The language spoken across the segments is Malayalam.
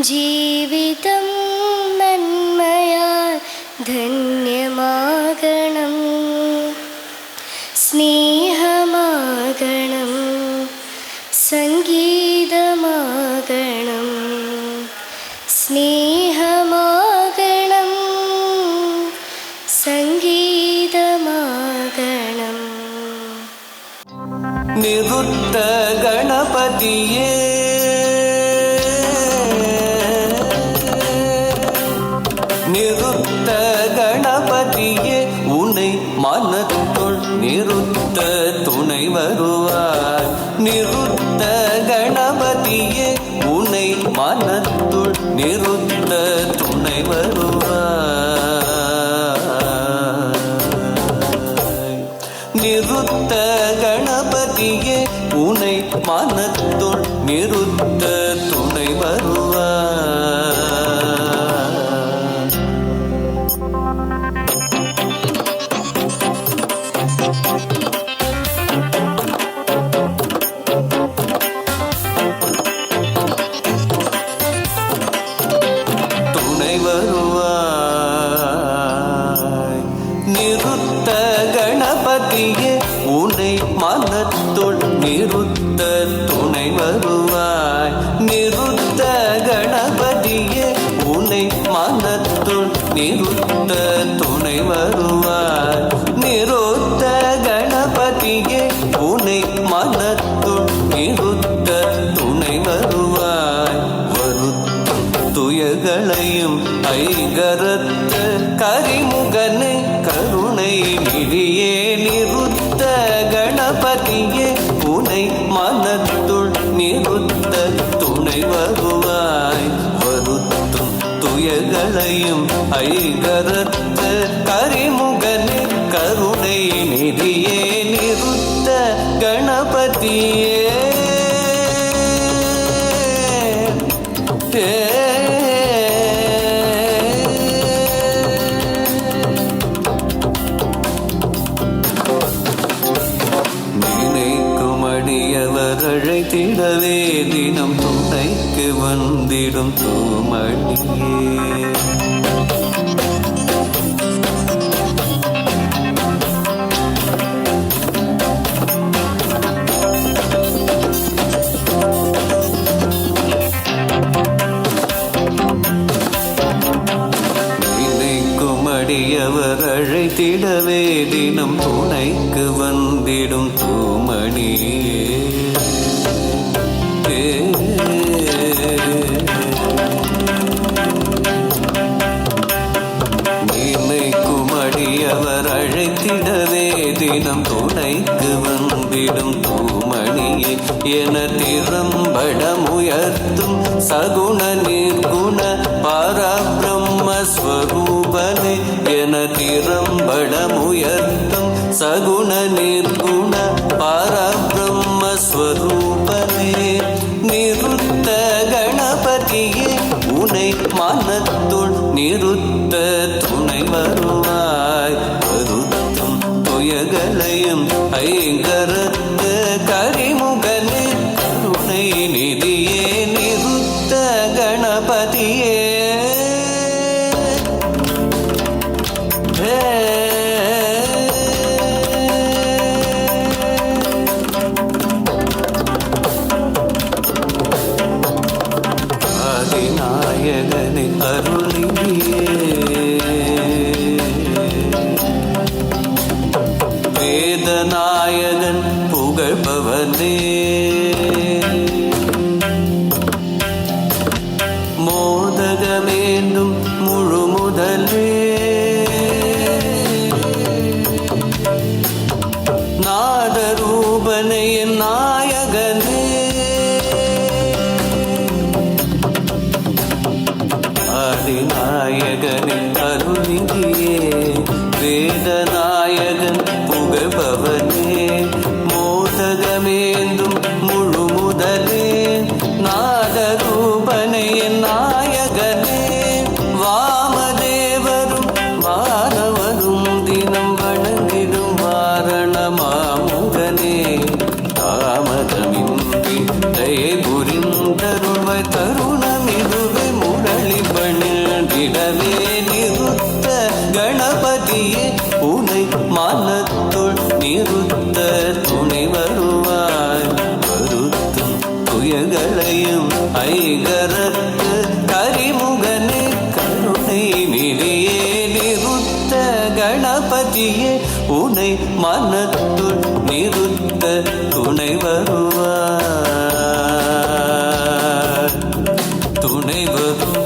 ജീവിതം നന്മയാൽ ധന്യമാകണം, സ്നേഹമാകണം, സംഗീതമാകണം, സ്നേഹമാകണം, സംഗീതമാകണം. നിരുത്ത ഗണപതിയേ நிறுத்த கணபதியே உன்னை மனத்துள் நிறுத்த துணை வருவாய். நிறுத்த கணபதியே உன்னை மனத்துள் நிறுத்த துணை வருவாய். நிறுத்த கணபதியே உன்னை மனத்துள் நிறுத்த துணை வருவாய். நிறுத்த கணபதியே உன்னை மனத்துள் நிறுத்த துணை வருவாய். நிறுத்த கணபதியே உன்னை மனத்துள் நிறுத்த துணை வருவாய். நிறுத்த கணபதியே உன்னை மனத்துள் நிறுத்த துணை வருவாய். வருத்தும் துயர்களையும் ஐகரத்த கரிமுகனே கருணை நிதியே. நிறுத்த கணபதியே உன்னை மனத்துள் நிறுத்த துணை வருவாய். வருத்தும் துயர்களையும் ஐகரத்த கரிமுகனே கருணை நிதியே. நிறுத்த கணபதியே அழைத்திடவே தினம் துணைக்கு வந்திடும் தூமணியே. நினைக்கும் அடியவர் அழைத்திடவே தினம் துணைக்கு வந்திடும் தூமணியே. நினைக்கும் அடியவர் அழைத்திடவே தினம் துணைக்கு வந்திடும் தூமணியே. என திறம்படமுயர்த்தும் சகுண நிர்குண பரபிரம்மஸ்வரூபனே. என திறம்படமுயர்த்தும் சகுண நிர்குண பரபிரம்மஸ்வரூபனே. நிறுத்த கணபதியே உன்னை மனத்துள் நிறுத்த துணை வருவாய். வருத்தும் துயகளையும் ஐங்கரத்த கரிமுகனே கருணை நிதியே. நிறுத்த கணபதியே ஆதிநாயகனே அருளியே. வேதநாயகன் புகழ்பவனே. மோதகமேந்தும் முழு முதலே. நாதரூபனே என் நாயகனே. ஆதிநாயகனே அருளியே. வேதநாயகன் புகழ்பவனே. மோதகமேந்தும் முழு முதலே. நாதரூபனே என் நாயகனே. வாமதேவரும் வானவரும் தினம் வணங்கிடும் வாரணமாமுகனே. தாமதமின்றி தயை புரிந்தருள்வாய். தருணமிதுவே மனத்துள் நிறுத்த துணை வருவாய். வருத்தும் துயர்களையும் ஐகரத்து கரிமுகனே கருணை நிலையே நிறுத்த கணபதியே உனை மனத்துள் நிறுத்த துணை வருவார். துணை வருவார்.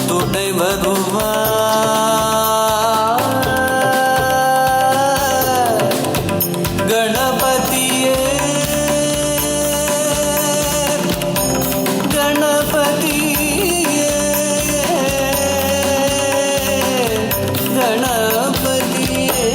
துணை வருவார். கணபதியே கணபதியே கணபதியே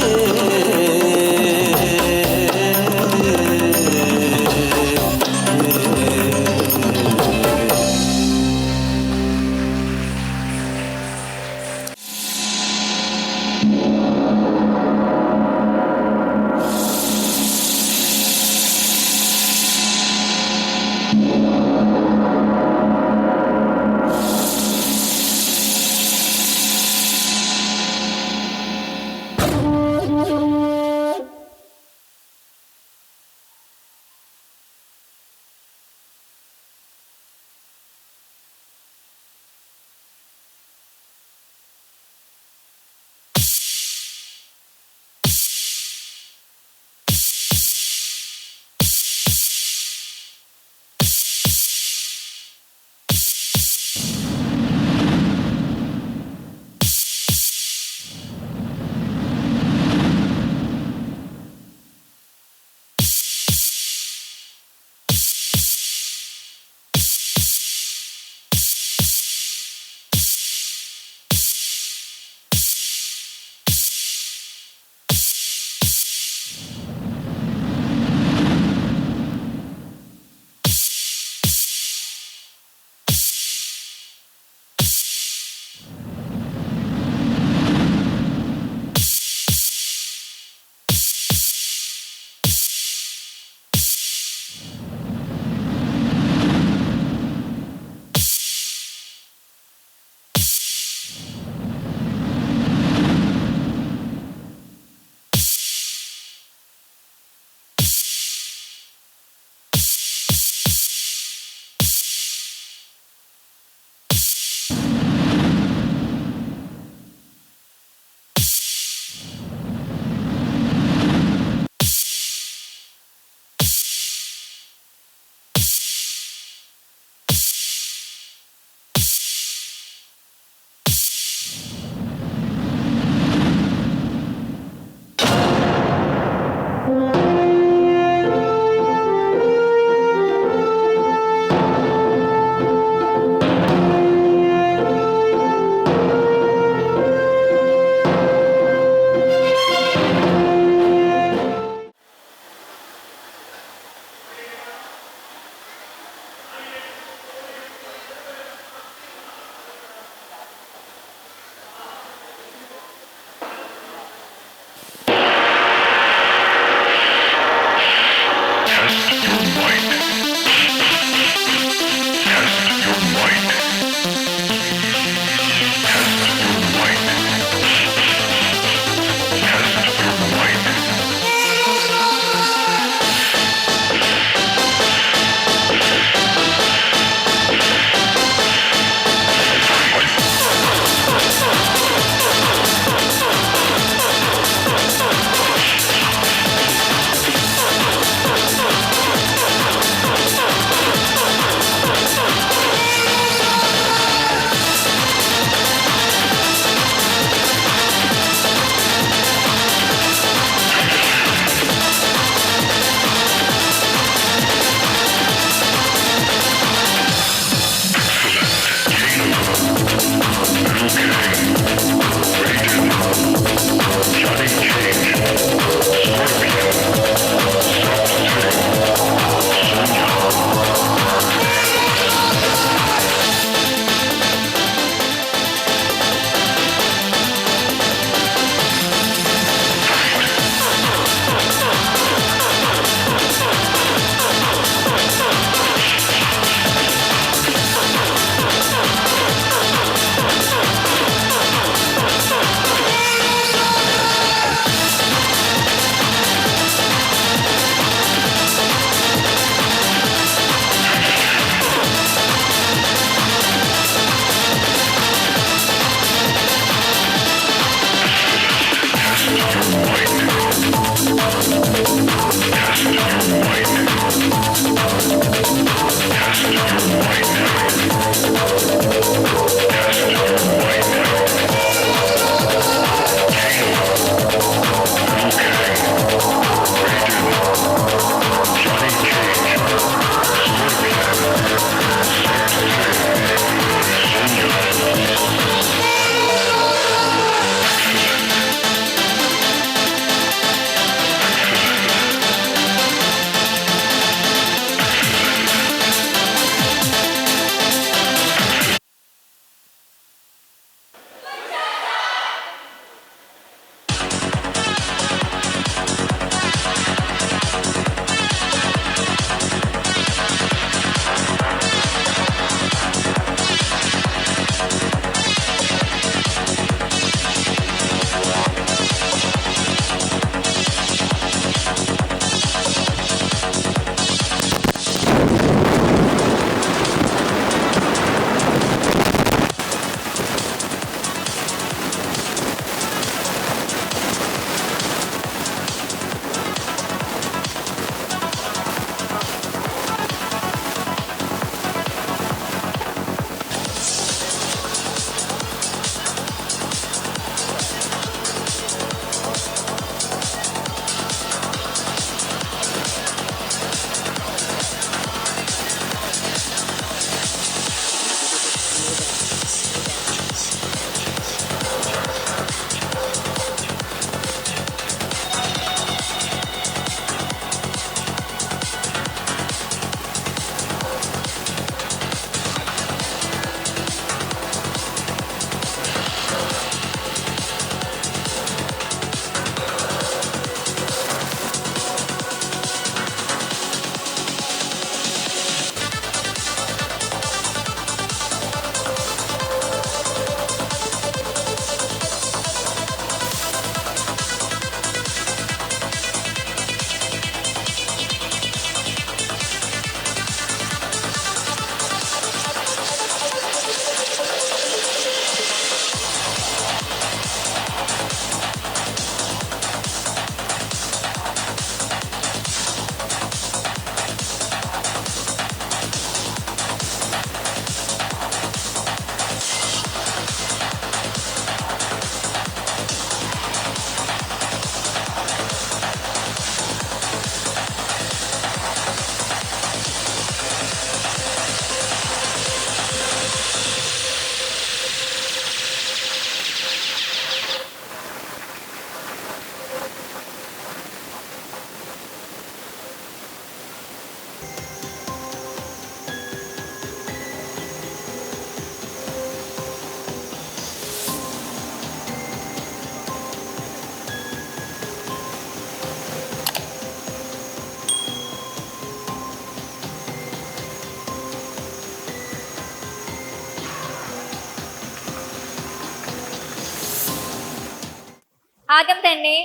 ആദ്യം തന്നെ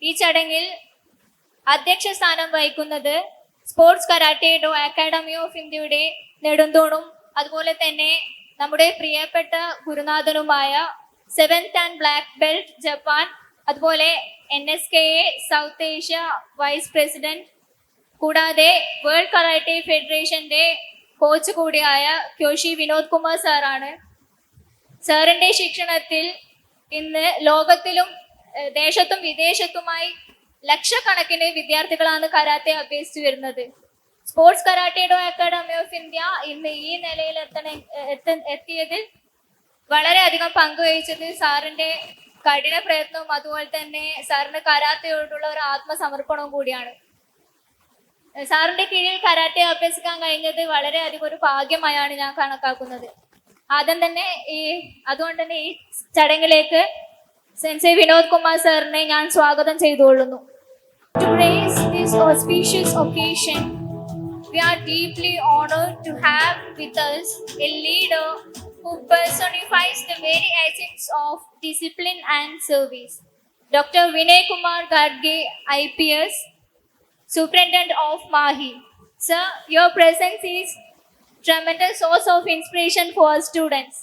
ഈ ചടങ്ങിൽ അധ്യക്ഷ സ്ഥാനം വഹിക്കുന്നത് sports karate do academy of ഇന്ത്യയുടെ നെടുന്തൂണും അതുപോലെ തന്നെ നമ്മുടെ പ്രിയപ്പെട്ട ഗുരുനാഥനുമായ 7th and black belt Japan, അതുപോലെ NSKA south Asia vice president, കൂടാതെ വേൾഡ് കരാട്ടെ ഫെഡറേഷന്റെ കോച്ച് കൂടിയായ ക്യോഷി വിനോദ് കുമാർ സാറാണ്. സാറിന്റെ ശിക്ഷണത്തിൽ ഇന്ന് ലോകത്തിലും ദേശത്തും വിദേശത്തുമായി ലക്ഷക്കണക്കിന് വിദ്യാർത്ഥികളാണ് കരാട്ടെ അഭ്യസിച്ചു വരുന്നത്. Sports karate do academy of India ഇന്ന് ഈ നിലയിൽ എത്തിയതിൽ വളരെയധികം പങ്കുവഹിച്ചത് സാറിന്റെ കഠിന പ്രയത്നവും അതുപോലെ തന്നെ സാറിന്റെ കരാട്ടയോടുള്ള ഒരു ആത്മസമർപ്പണവും കൂടിയാണ്. സാറിന്റെ കീഴിൽ കരാട്ടെ അഭ്യസിക്കാൻ കഴിഞ്ഞത് വളരെയധികം ഒരു ഭാഗ്യമായാണ് ഞാൻ കണക്കാക്കുന്നത്. ആദ്യം തന്നെ അതുകൊണ്ട് തന്നെ ഈ ചടങ്ങിലേക്ക് സെൻസെ വിനോദ് കുമാർ സാറിനെ ഞാൻ സ്വാഗതം ചെയ്തുകൊള്ളുന്നു. To grace this auspicious occasion, we are deeply honored to have with us a leader who personifies the very essence of discipline and service. Dr. Vinay Kumar Gadge, IPS, Superintendent of Mahi. Sir, your presence is tremendous source of inspiration for our students.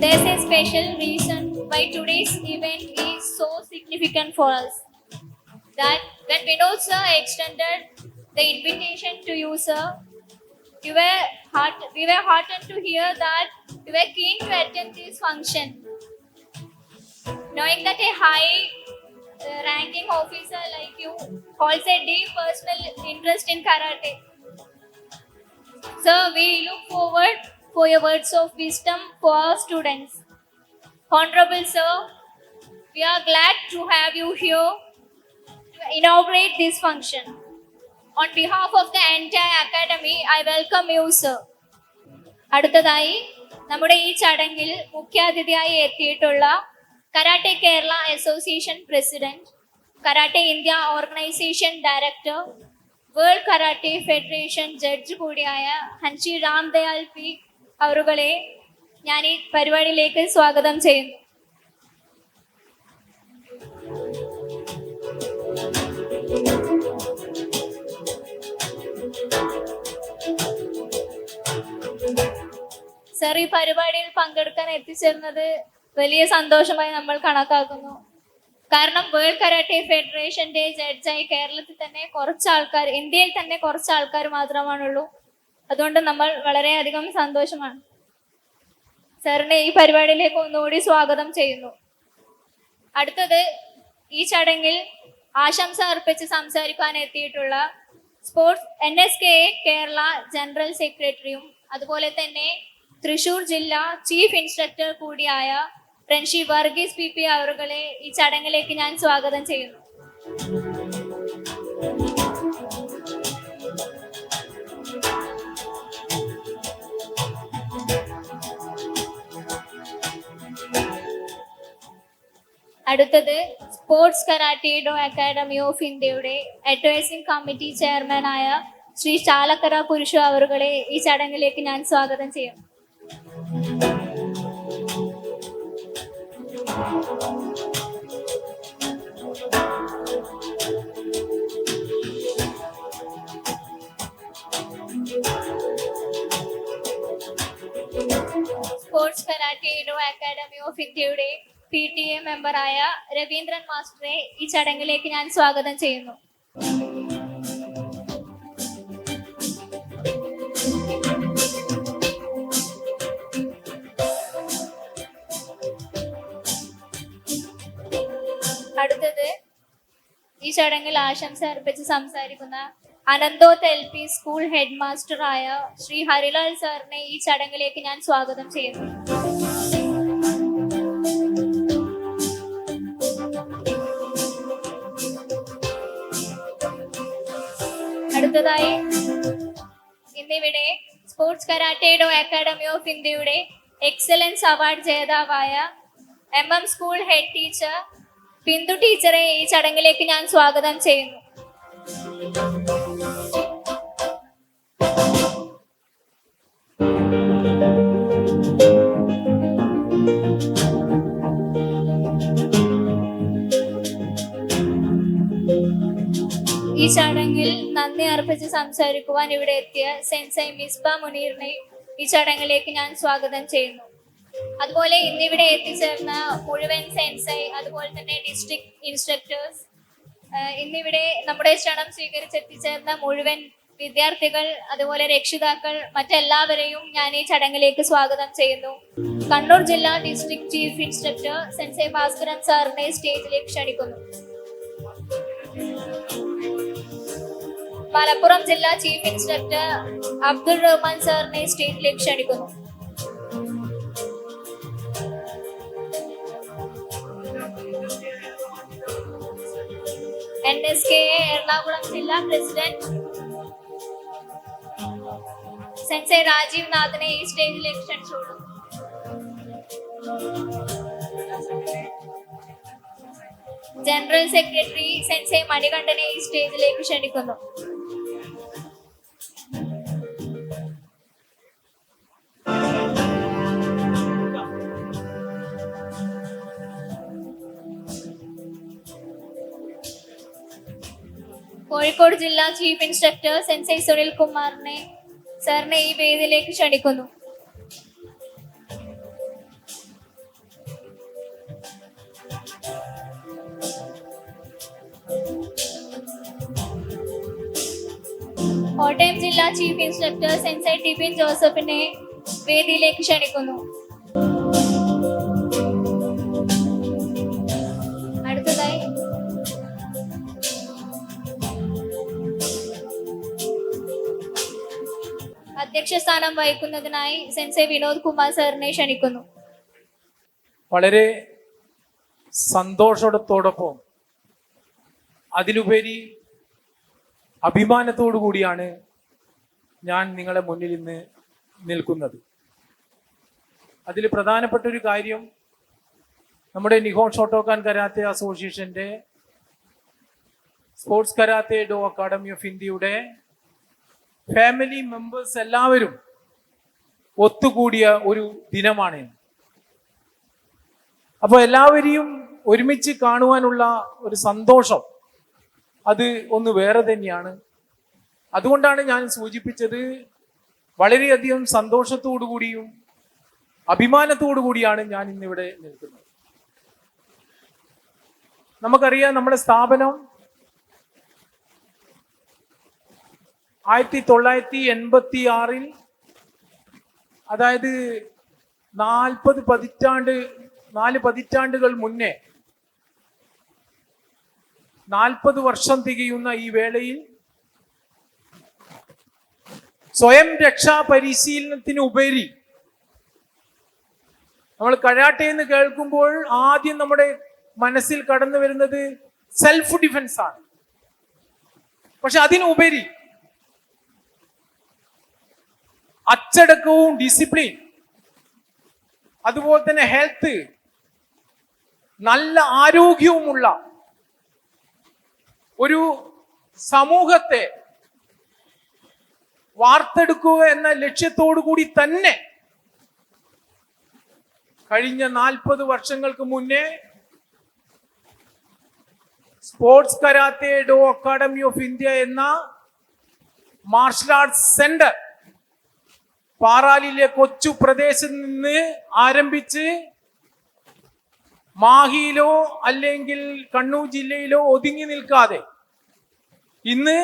There's a special reason why today's event is so significant for us. That when Vinod sir extended the invitation to you, sir, we were heartened to hear that you were keen to attend this function, knowing that a high ranking officer like you holds a deep personal interest in karate. Sir, we look forward for your words of wisdom for our students. Honorable sir, we are glad to have you here to inaugurate this function. On behalf of the entire academy, I welcome you, sir. അടുത്തതായി നമ്മുടെ ഈ ചടങ്ങിൽ മുഖ്യാതിഥിയായി എത്തിയിട്ടുള്ള karate Kerala association president, karate India organisation director, world karate federation judge കൂടിയായ ഹൻഷി രാംദയാൽ പി അവരുകളെ ഞാൻ ഈ പരിപാടിയിലേക്ക് സ്വാഗതം ചെയ്യുന്നു. സർ, ഈ പരിപാടിയിൽ പങ്കെടുക്കാൻ എത്തിച്ചേർന്നത് വലിയ സന്തോഷമായി നമ്മൾ കണക്കാക്കുന്നു. കാരണം വേൾഡ് കരാട്ടെ ഫെഡറേഷന്റെ ജഡ്ജായി കേരളത്തിൽ തന്നെ കുറച്ച് ആൾക്കാർ, ഇന്ത്യയിൽ തന്നെ കുറച്ച് ആൾക്കാർ മാത്രമാണുള്ളൂ. അതുകൊണ്ട് നമ്മൾ വളരെയധികം സന്തോഷമാണ്. സാറിനെ ഈ പരിപാടിയിലേക്ക് ഒന്നുകൂടി സ്വാഗതം ചെയ്യുന്നു. അടുത്തത് ഈ ചടങ്ങിൽ ആശംസ അർപ്പിച്ച് സംസാരിക്കാൻ എത്തിയിട്ടുള്ള സ്പോർട്സ് NSKA കേരള ജനറൽ സെക്രട്ടറിയും അതുപോലെ തന്നെ തൃശൂർ ജില്ലാ ചീഫ് ഇൻസ്ട്രക്ടർ കൂടിയായ ഫ്രൻഷി വർഗീസ് PP അവരുകളെ ഈ ചടങ്ങിലേക്ക് ഞാൻ സ്വാഗതം ചെയ്യുന്നു. അടുത്തത് sports karate do academy of ഇന്ത്യയുടെ അഡ്വൈസിംഗ് കമ്മിറ്റി ചെയർമാനായ ശ്രീ ചാലക്കര പുരുഷ അവരുകളെ ഈ ചടങ്ങിലേക്ക് ഞാൻ സ്വാഗതം ചെയ്യും. Sports karate do academy of ഇന്ത്യയുടെ PTA മെമ്പറായ രവീന്ദ്രൻ മാസ്റ്ററെ ഈ ചടങ്ങിലേക്ക് ഞാൻ സ്വാഗതം ചെയ്യുന്നു. അടുത്തത് ഈ ചടങ്ങിൽ ആശംസ അർപ്പിച്ച് സംസാരിക്കുന്ന അനന്തോത്ത് LP സ്കൂൾ ഹെഡ് മാസ്റ്ററായ ശ്രീ ഹരിലാൽ സാറിനെ ഈ ചടങ്ങിലേക്ക് ഞാൻ സ്വാഗതം ചെയ്യുന്നു. അടുത്തതായി ഇന്നിവിടെ sports karate do academy of ഇന്ത്യയുടെ എക്സലൻസ് അവാർഡ് ജേതാവായ MM school head teacher Bindu ടീച്ചറെ ഈ ചടങ്ങിലേക്ക് ഞാൻ സ്വാഗതം ചെയ്യുന്നു. ഈ ചടങ്ങിൽ നന്ദി അർപ്പിച്ച് സംസാരിക്കുവാൻ ഇവിടെ എത്തിയ സെൻസൈ മിസ്ബ മുനീറിനെ ഈ ചടങ്ങിലേക്ക് ഞാൻ സ്വാഗതം ചെയ്യുന്നു. അതുപോലെ ഇന്നിവിടെ എത്തിച്ചേർന്ന മുഴുവൻ സെൻസൈ, അതുപോലെ തന്നെ ഡിസ്ട്രിക്ട് ഇൻസ്ട്രക്ടേഴ്സ്, ഇന്നിവിടെ നമ്മുടെ ക്ഷണം സ്വീകരിച്ചെത്തിച്ചേർന്ന മുഴുവൻ വിദ്യാർത്ഥികൾ, അതുപോലെ രക്ഷിതാക്കൾ, മറ്റെല്ലാവരെയും ഞാൻ ഈ ചടങ്ങിലേക്ക് സ്വാഗതം ചെയ്യുന്നു. കണ്ണൂർ ജില്ലാ district chief instructor sensei Bhaskaran സാറിനെ സ്റ്റേജിലേക്ക് ക്ഷണിക്കുന്നു. മലപ്പുറം ജില്ലാ ചീഫ് ഇൻസ്ട്രക്ടർ അബ്ദുൾ റഹ്മാൻ സാറിനെ സ്റ്റേജിലേക്ക് ക്ഷണിക്കുന്നു. NSKA എറണാകുളം ജില്ലാ പ്രസിഡന്റ് സെൻസൈ രാജീവ് നാഥിനെ ഈ സ്റ്റേജിലേക്ക് ക്ഷണിച്ചോളൂ. ജനറൽ സെക്രട്ടറി സെൻസൈ മണികണ്ഠനെ ഈ സ്റ്റേജിലേക്ക് ക്ഷണിക്കുന്നു. കോഴിക്കോട് ജില്ലാ ചീഫ് ഇൻസ്ട്രക്ടർ സെൻസൈ സുനിൽ കുമാറിനെ സാറിനെ ഈ വേദിയിലേക്ക് ക്ഷണിക്കുന്നു. കോട്ടയം ജില്ലാ ചീഫ് ഇൻസ്ട്രക്ടർ സെൻസൈ ടിബിൻ ജോസഫിനെ വേദിയിലേക്ക് ക്ഷണിക്കുന്നു. അടുത്തതായി അധ്യക്ഷ സ്ഥാനം വഹിക്കുന്നതിനായി സെൻസൈ വിനോദ് കുമാർ സാറിനെ ക്ഷണിക്കുന്നു. വളരെ സന്തോഷത്തോടൊപ്പം അതിലുപരി അഭിമാനത്തോടു കൂടിയാണ് ഞാൻ നിങ്ങളെ മുന്നിൽ ഇന്ന് നിൽക്കുന്നത്. അതിൽ പ്രധാനപ്പെട്ട ഒരു കാര്യം, നമ്മുടെ നിഹോൺ ഷോട്ടോക്കാൻ കരാത്തെ അസോസിയേഷൻ്റെ sports karate do academy of ഇന്ത്യയുടെ ഫാമിലി മെമ്പേഴ്സ് എല്ലാവരും ഒത്തുകൂടിയ ഒരു ദിനമാണ്. അപ്പോൾ എല്ലാവരെയും ഒരുമിച്ച് കാണുവാനുള്ള ഒരു സന്തോഷം അത് ഒന്ന് വേറെ തന്നെയാണ്. അതുകൊണ്ടാണ് ഞാൻ സൂചിപ്പിച്ചത്, വളരെയധികം സന്തോഷത്തോടു കൂടിയും അഭിമാനത്തോടു കൂടിയാണ് ഞാൻ ഇന്നിവിടെ നിൽക്കുന്നത്. നമുക്കറിയാം, നമ്മുടെ സ്ഥാപനം 1986 അതായത് 4 പതിറ്റാണ്ടുകൾ മുന്നേ 40 വർഷം തികയുന്ന ഈ വേളയിൽ സ്വയം രക്ഷാ പരിശീലനത്തിന് ഉപരി നമ്മൾ കരാട്ടെ എന്ന് കേൾക്കുമ്പോൾ ആദ്യം നമ്മുടെ മനസ്സിൽ കടന്നു വരുന്നത് സെൽഫ് ഡിഫൻസ് ആണ്. പക്ഷെ അതിനുപരി അച്ചടക്കവും ഡിസിപ്ലിൻ, അതുപോലെ തന്നെ ഹെൽത്ത്, നല്ല ആരോഗ്യവുമുള്ള ഒരു സമൂഹത്തെ വാർത്തെടുക്കുക എന്ന ലക്ഷ്യത്തോടു കൂടി തന്നെ കഴിഞ്ഞ 40 വർഷങ്ങൾക്ക് മുന്നേ sports karate do academy of India എന്ന മാർഷൽ ആർട്സ് സെന്റർ പാറാലിലെ കൊച്ചു പ്രദേശത്ത് നിന്ന് ആരംഭിച്ച് മാഹിയിലോ അല്ലെങ്കിൽ കണ്ണൂർ ജില്ലയിലോ ഒതുങ്ങി നിൽക്കാതെ ഇന്ന്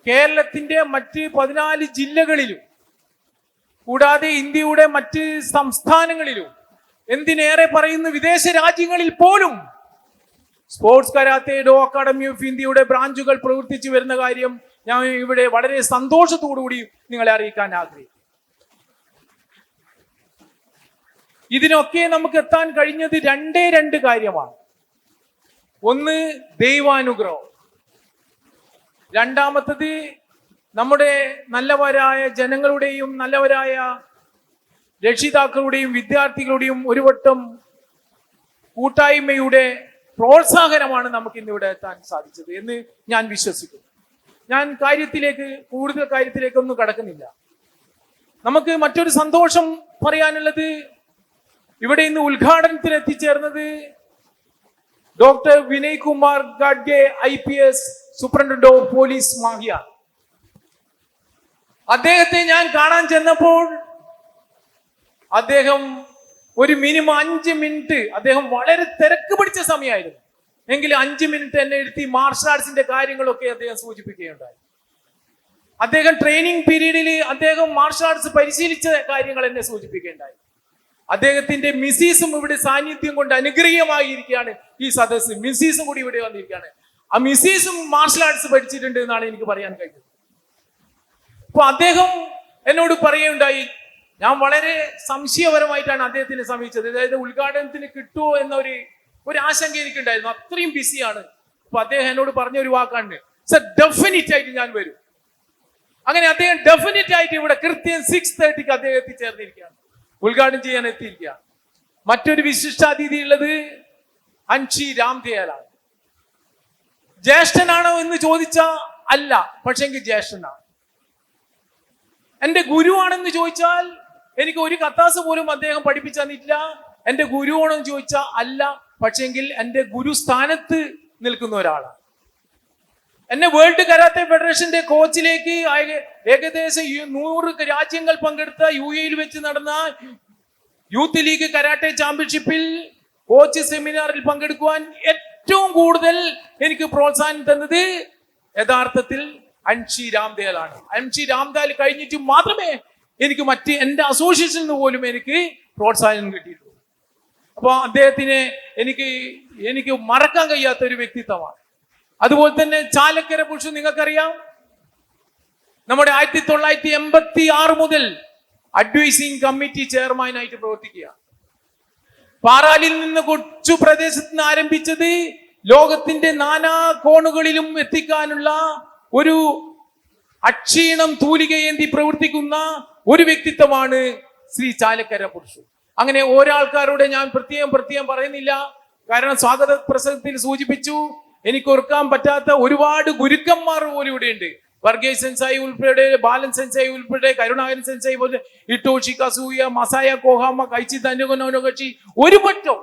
കേരളത്തിന്റെ മറ്റ് 14 ജില്ലകളിലും കൂടാതെ ഇന്ത്യയുടെ മറ്റ് സംസ്ഥാനങ്ങളിലും, എന്തിനേറെ പറയുന്നു വിദേശ രാജ്യങ്ങളിൽ പോലും sports karate do academy of ഇന്ത്യയുടെ ബ്രാഞ്ചുകൾ പ്രവർത്തിച്ചു വരുന്ന കാര്യം ഞാൻ ഇവിടെ വളരെ സന്തോഷത്തോടുകൂടി നിങ്ങളെ അറിയിക്കാൻ ആഗ്രഹിക്കുന്നു. ഇതിനൊക്കെ നമുക്ക് എത്താൻ കഴിഞ്ഞത് രണ്ട് കാര്യമാണ്. ഒന്ന് ദൈവാനുഗ്രഹം, രണ്ടാമത്തത് നമ്മുടെ നല്ലവരായ ജനങ്ങളുടെയും നല്ലവരായ രക്ഷിതാക്കളുടെയും വിദ്യാർത്ഥികളുടെയും ഒരു വട്ടം കൂട്ടായ്മയുടെ പ്രോത്സാഹനമാണ് നമുക്ക് ഇന്നിവിടെ എത്താൻ സാധിച്ചത് എന്ന് ഞാൻ വിശ്വസിക്കുന്നു. ഞാൻ കൂടുതൽ കാര്യത്തിലേക്കൊന്നും കടക്കുന്നില്ല. നമുക്ക് മറ്റൊരു സന്തോഷം പറയാനുള്ളത്, ഇവിടെ ഇന്ന് ഉദ്ഘാടനത്തിന് എത്തിച്ചേർന്നത് doctor Vinay Kumar Gadge IPS superintendent of police മാഹിയ. അദ്ദേഹത്തെ ഞാൻ കാണാൻ ചെന്നപ്പോൾ അദ്ദേഹം ഒരു മിനിമം 5 മിനിറ്റ്, അദ്ദേഹം വളരെ തിരക്ക് പിടിച്ച സമയമായിരുന്നു എങ്കിലും 5 മിനിറ്റ് എന്നെ എടുത്തി മാർഷൽ ആർട്സിന്റെ കാര്യങ്ങളൊക്കെ അദ്ദേഹം സൂചിപ്പിക്കുകയുണ്ടായി. അദ്ദേഹം ട്രെയിനിങ് പീരീഡിൽ അദ്ദേഹം മാർഷൽ ആർട്സ് പരിശീലിച്ച കാര്യങ്ങൾ എന്നെ സൂചിപ്പിക്കുകയുണ്ടായി. അദ്ദേഹത്തിന്റെ മിസീസും ഇവിടെ സാന്നിധ്യം കൊണ്ട് അനുഗ്രഹീയമായിരിക്കുകയാണ് ഈ സദസ്സ്. മിസീസും കൂടി ഇവിടെ വന്നിരിക്കുകയാണ്. ആ മിസീസും മാർഷൽ ആർട്സ് പഠിച്ചിട്ടുണ്ട് എന്നാണ് എനിക്ക് പറയാൻ കഴിയുന്നത്. അപ്പൊ അദ്ദേഹം എന്നോട് പറയുകയുണ്ടായി, ഞാൻ വളരെ സംശയപരമായിട്ടാണ് അദ്ദേഹത്തിനെ സമീപിച്ചത്. അതായത് ഉദ്ഘാടനത്തിന് കിട്ടുമോ എന്ന ഒരു ആശങ്ക എനിക്കുണ്ടായിരുന്നു. അത്രയും ബിസിയാണ്. അപ്പൊ അദ്ദേഹം എന്നോട് പറഞ്ഞ ഒരു വാക്കാണ്, സർ ഡെഫിനറ്റ് ആയിട്ട് ഞാൻ വരും. അങ്ങനെ അദ്ദേഹം ഡെഫിനറ്റ് ആയിട്ട് ഇവിടെ കൃത്യം 6:30 അദ്ദേഹം എത്തിച്ചേർന്നിരിക്കുകയാണ്, ഉദ്ഘാടനം ചെയ്യാൻ എത്തിയിരിക്കുക. മറ്റൊരു വിശിഷ്ടാതിഥി ഉള്ളത് അൻഷി രാംദയാലാണ്. ജ്യേഷ്ഠനാണോ എന്ന് ചോദിച്ചാൽ അല്ല, പക്ഷെങ്കിൽ ജ്യേഷ്ഠനാണ്. എന്റെ ഗുരുവാണെന്ന് ചോദിച്ചാൽ എനിക്ക് ഒരു കത്താസ് പോലും അദ്ദേഹം പഠിപ്പിച്ചു തന്നിട്ടില്ല. എന്റെ ഗുരുവാണോ എന്ന് ചോദിച്ചാൽ അല്ല, പക്ഷെങ്കിൽ എന്റെ ഗുരുസ്ഥാനത്ത് നിൽക്കുന്ന ഒരാളാണ്. എന്നെ വേൾഡ് കരാത്തെ ഫെഡറേഷന്റെ കോച്ചിലേക്ക് ഏകദേശം 100 രാജ്യങ്ങൾ പങ്കെടുത്ത UAE വെച്ച് നടന്ന യൂത്ത് ലീഗ് കരാട്ടെ ചാമ്പ്യൻഷിപ്പിൽ കോച്ച് സെമിനാറിൽ പങ്കെടുക്കുവാൻ ഏറ്റവും കൂടുതൽ എനിക്ക് പ്രോത്സാഹനം തന്നത് യഥാർത്ഥത്തിൽ അൻഷി രാംദയാലാണ്. അൻഷി രാംദയാൽ കഴിഞ്ഞിട്ട് മാത്രമേ എനിക്ക് എന്റെ അസോസിയേഷനിൽ നിന്ന് പോലും എനിക്ക് പ്രോത്സാഹനം കിട്ടിയിട്ടുള്ളൂ. അപ്പൊ അദ്ദേഹത്തിനെ എനിക്ക് മറക്കാൻ കഴിയാത്ത ഒരു വ്യക്തിത്വമാണ്. അതുപോലെ തന്നെ ചാലക്കര പുരുഷ, നിങ്ങൾക്കറിയാം, നമ്മുടെ 1986 മുതൽ അഡ്വൈസിംഗ് കമ്മിറ്റി ചെയർമാനായിട്ട് പ്രവർത്തിക്കുക. പാറാലിൽ നിന്ന് കൊച്ചു പ്രദേശത്ത് നിന്ന് ആരംഭിച്ചത് ലോകത്തിന്റെ നാനാ കോണുകളിലും എത്തിക്കാനുള്ള ഒരു അക്ഷീണം തൂലികയേന്തി പ്രവർത്തിക്കുന്ന ഒരു വ്യക്തിത്വമാണ് ശ്രീ ചാലക്കര പുരുഷ. അങ്ങനെ ഒരാൾക്കാരോട് ഞാൻ പ്രത്യേകം പറയുന്നില്ല, കാരണം സ്വാഗത പ്രസംഗത്തിൽ സൂചിപ്പിച്ചു, എനിക്ക് ഓർക്കാൻ പറ്റാത്ത ഒരുപാട് ഗുരുക്കന്മാർ പോലും ഇവിടെയുണ്ട്. വർഗീസ് സെൻസായി ഉൾപ്പെടെ, ബാലൻ സെൻസായി ഉൾപ്പെടെ, കരുണാകരൻ സെൻസായി പോലെ, ഇട്ടോഷി കസൂയ, മസായ കോഹാമ, കൈച്ചി തന്നുകൊനോകക്ഷി, ഒരു പറ്റം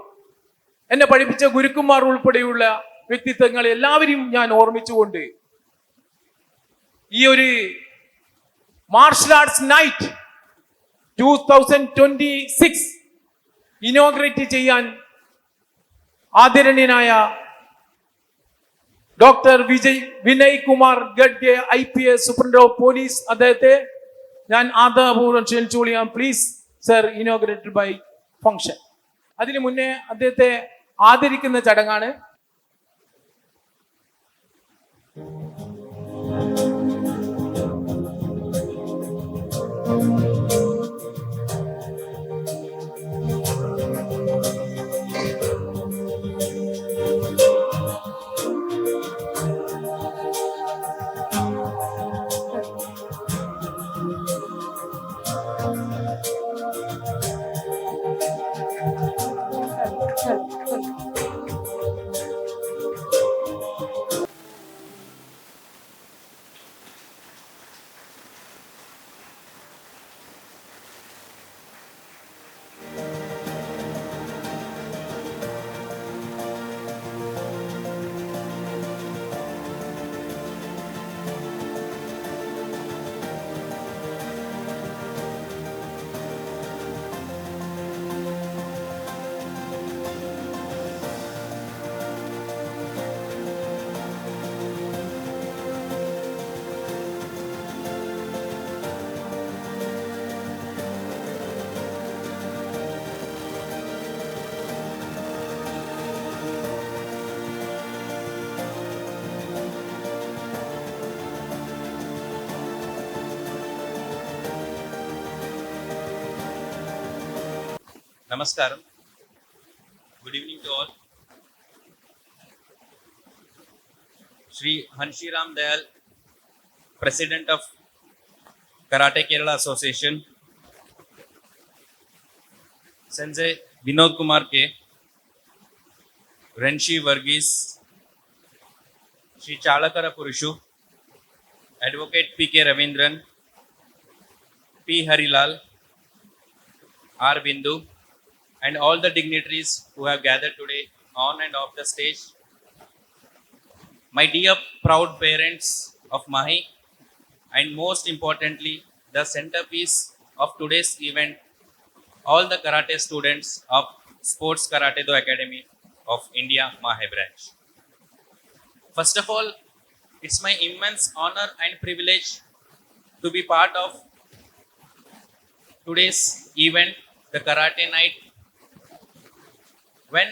എന്നെ പഠിപ്പിച്ച ഗുരുക്കന്മാർ ഉൾപ്പെടെയുള്ള വ്യക്തിത്വങ്ങൾ എല്ലാവരും ഞാൻ ഓർമ്മിച്ചുകൊണ്ട് ഈ ഒരു മാർഷൽ ആർട്സ് നൈറ്റ് 2026 ഇനോഗ്രേറ്റ് ചെയ്യാൻ ആദരണീയനായ doctor Vinay Kumar Gadge IPS superintendent of police, അദ്ദേഹത്തെ ഞാൻ ആദരപൂർവ്വം ക്ഷണിച്ചുകൊള്ളുകയാണ്. Please sir, inaugurated by function. അതിനു മുന്നേ അദ്ദേഹത്തെ ആദരിക്കുന്ന ചടങ്ങാണ്. Namaskaram. Good evening to all. Shri Hanshiram Dayal, President of Karate Kerala Association, Sensei Vinod Kumar K, Renshi Varghese, Sri Chalakara Purushu, Advocate P.K. Ravindran, P. Harilal, R. Bindu, and all the dignitaries who have gathered today on and off the stage. My dear proud parents of Mahi, and most importantly, the centerpiece of today's event, all the karate students of Sports Karate Do Academy of India, Mahi branch. First of all, it's my immense honor and privilege to be part of today's event, the Karate Night. When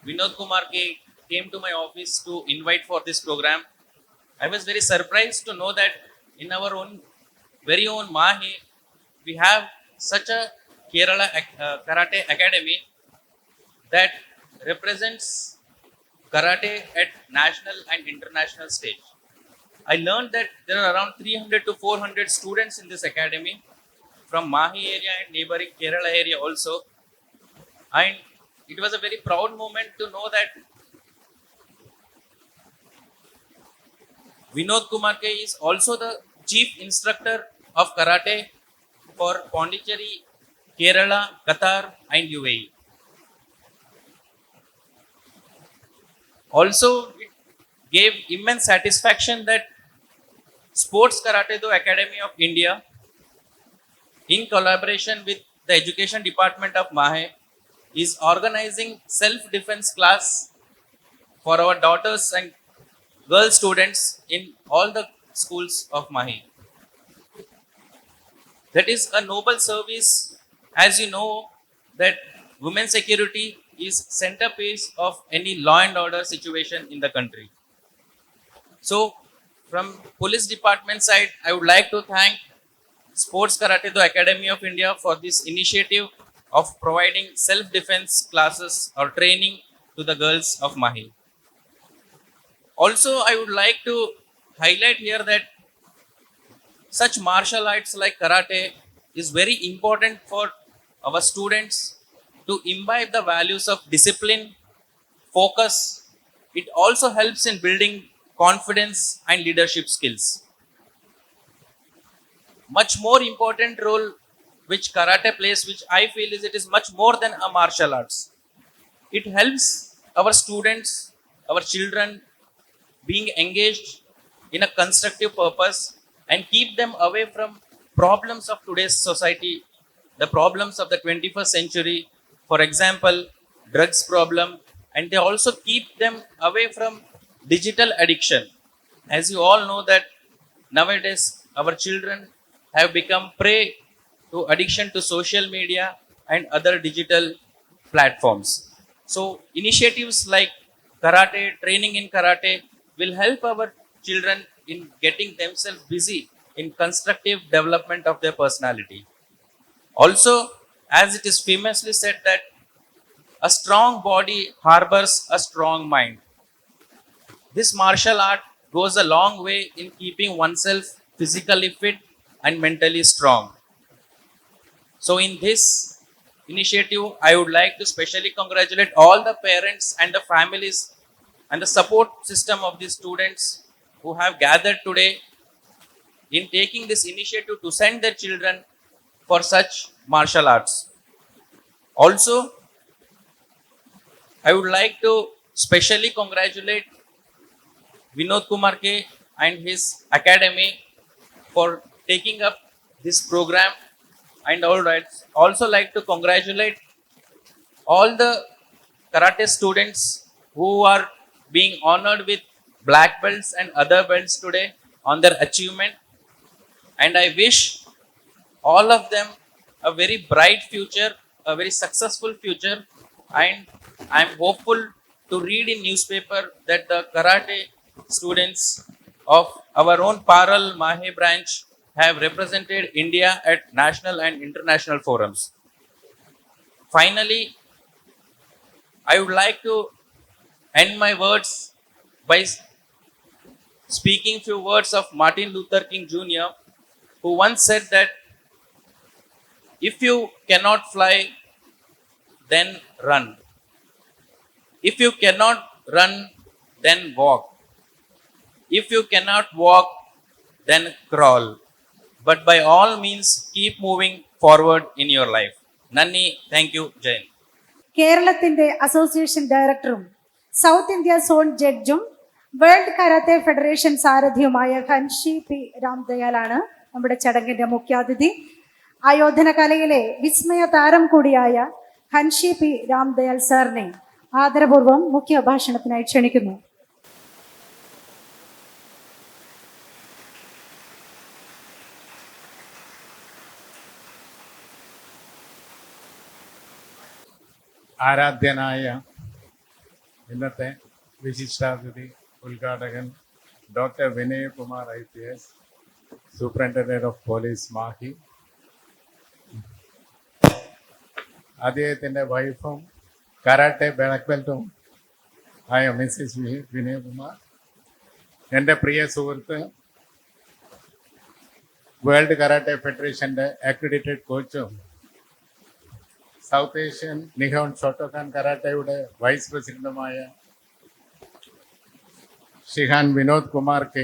Vinod Kumar came to my office to invite for this program, I was very surprised to know that in our own very own Mahi, we have such a Kerala Karate Academy that represents karate at national and international stage. I learned that there are around 300 to 400 students in this academy from Mahi area and neighboring Kerala area also. And it was a very proud moment to know that Vinod Kumar K is also the chief instructor of karate for Pondicherry, Kerala, Qatar and UAE. Also, it gave immense satisfaction that Sports Karate Do Academy of India, in collaboration with the Education Department of Mahe, is organizing self-defense class for our daughters and girl students in all the schools of Mahi. That is a noble service, as you know that women's security is centerpiece of any law and order situation in the country. So, from police department side, I would like to thank Sports Karate Do Academy of India for this initiative of providing self-defense classes or training to the girls of Mahi. Also, I would like to highlight here that such martial arts like karate is very important for our students to imbibe the values of discipline, focus. It also helps in building confidence and leadership skills. Much more important role which karate plays, which I feel is it is much more than a martial arts. It helps our students, our children being engaged in a constructive purpose and keep them away from problems of today's society, the problems of the 21st century, for example, drugs problem, and they also keep them away from digital addiction. As you all know that nowadays our children have become prey to addiction to social media and other digital platforms. So initiatives like karate, training in karate will help our children in getting themselves busy in constructive development of their personality. Also, as it is famously said that a strong body harbors a strong mind. This martial art goes a long way in keeping oneself physically fit and mentally strong. So in this initiative, I would like to specially congratulate all the parents and the families and the support system of the students who have gathered today in taking this initiative to send their children for such martial arts. Also, I would like to specially congratulate Vinod Kumar K and his academy for taking up this program, and all right, also like to congratulate all the karate students who are being honored with black belts and other belts today on their achievement, and I wish all of them a very bright future, a very successful future, and I am hopeful to read in newspaper that the karate students of our own Paral Mahe branch have represented India at national and international forums. Finally, I would like to end my words by speaking few words of Martin Luther King Jr., who once said that if you cannot fly, then run. If you cannot run, then walk. If you cannot walk, then crawl. But by all means, keep moving forward in your life. Nanni, thank you, Jain. കേരളത്തിന്റെ അസോസിയേഷൻ ഡയറക്ടറും സൗത്ത് ഇന്ത്യ സോൺ ജഡ്ജും വേൾഡ് കരാത്തെ ഫെഡറേഷൻ സാരഥിയുമായ ഖൻഷി പി രാംദയാലാണ് നമ്മുടെ ചടങ്ങിന്റെ മുഖ്യാതിഥി. ആയോധന കലയിലെ വിസ്മയ താരം കൂടിയായ ഖൻഷി പി രാംദയാൽ സാറിനെ ആദരപൂർവ്വം മുഖ്യ ഭാഷണത്തിനായി ക്ഷണിക്കുന്നു. ആരാധ്യനായ ഇന്നത്തെ വിശിഷ്ടാതിഥി ഉദ്ഘാടകൻ doctor Vinayakumar IPS, superintendent of police Mahe, അദ്ദേഹത്തിൻ്റെ വൈഫും കരാട്ടെ ബ്ലാക്ക് ബെൽറ്റും ആയ മിസ്സിസ് വിനയകുമാർ, എൻ്റെ പ്രിയ സുഹൃത്ത് വേൾഡ് കരാട്ടെ ഫെഡറേഷൻ്റെ അക്രഡിറ്റഡ് കോച്ചും സൗത്ത് ഏഷ്യൻ നിഹോൺ ഷോട്ടോക്കാൻ കരാട്ടയുടെ വൈസ് പ്രസിഡന്റുമായ ഷിഹാൻ വിനോദ് കുമാർ കെ,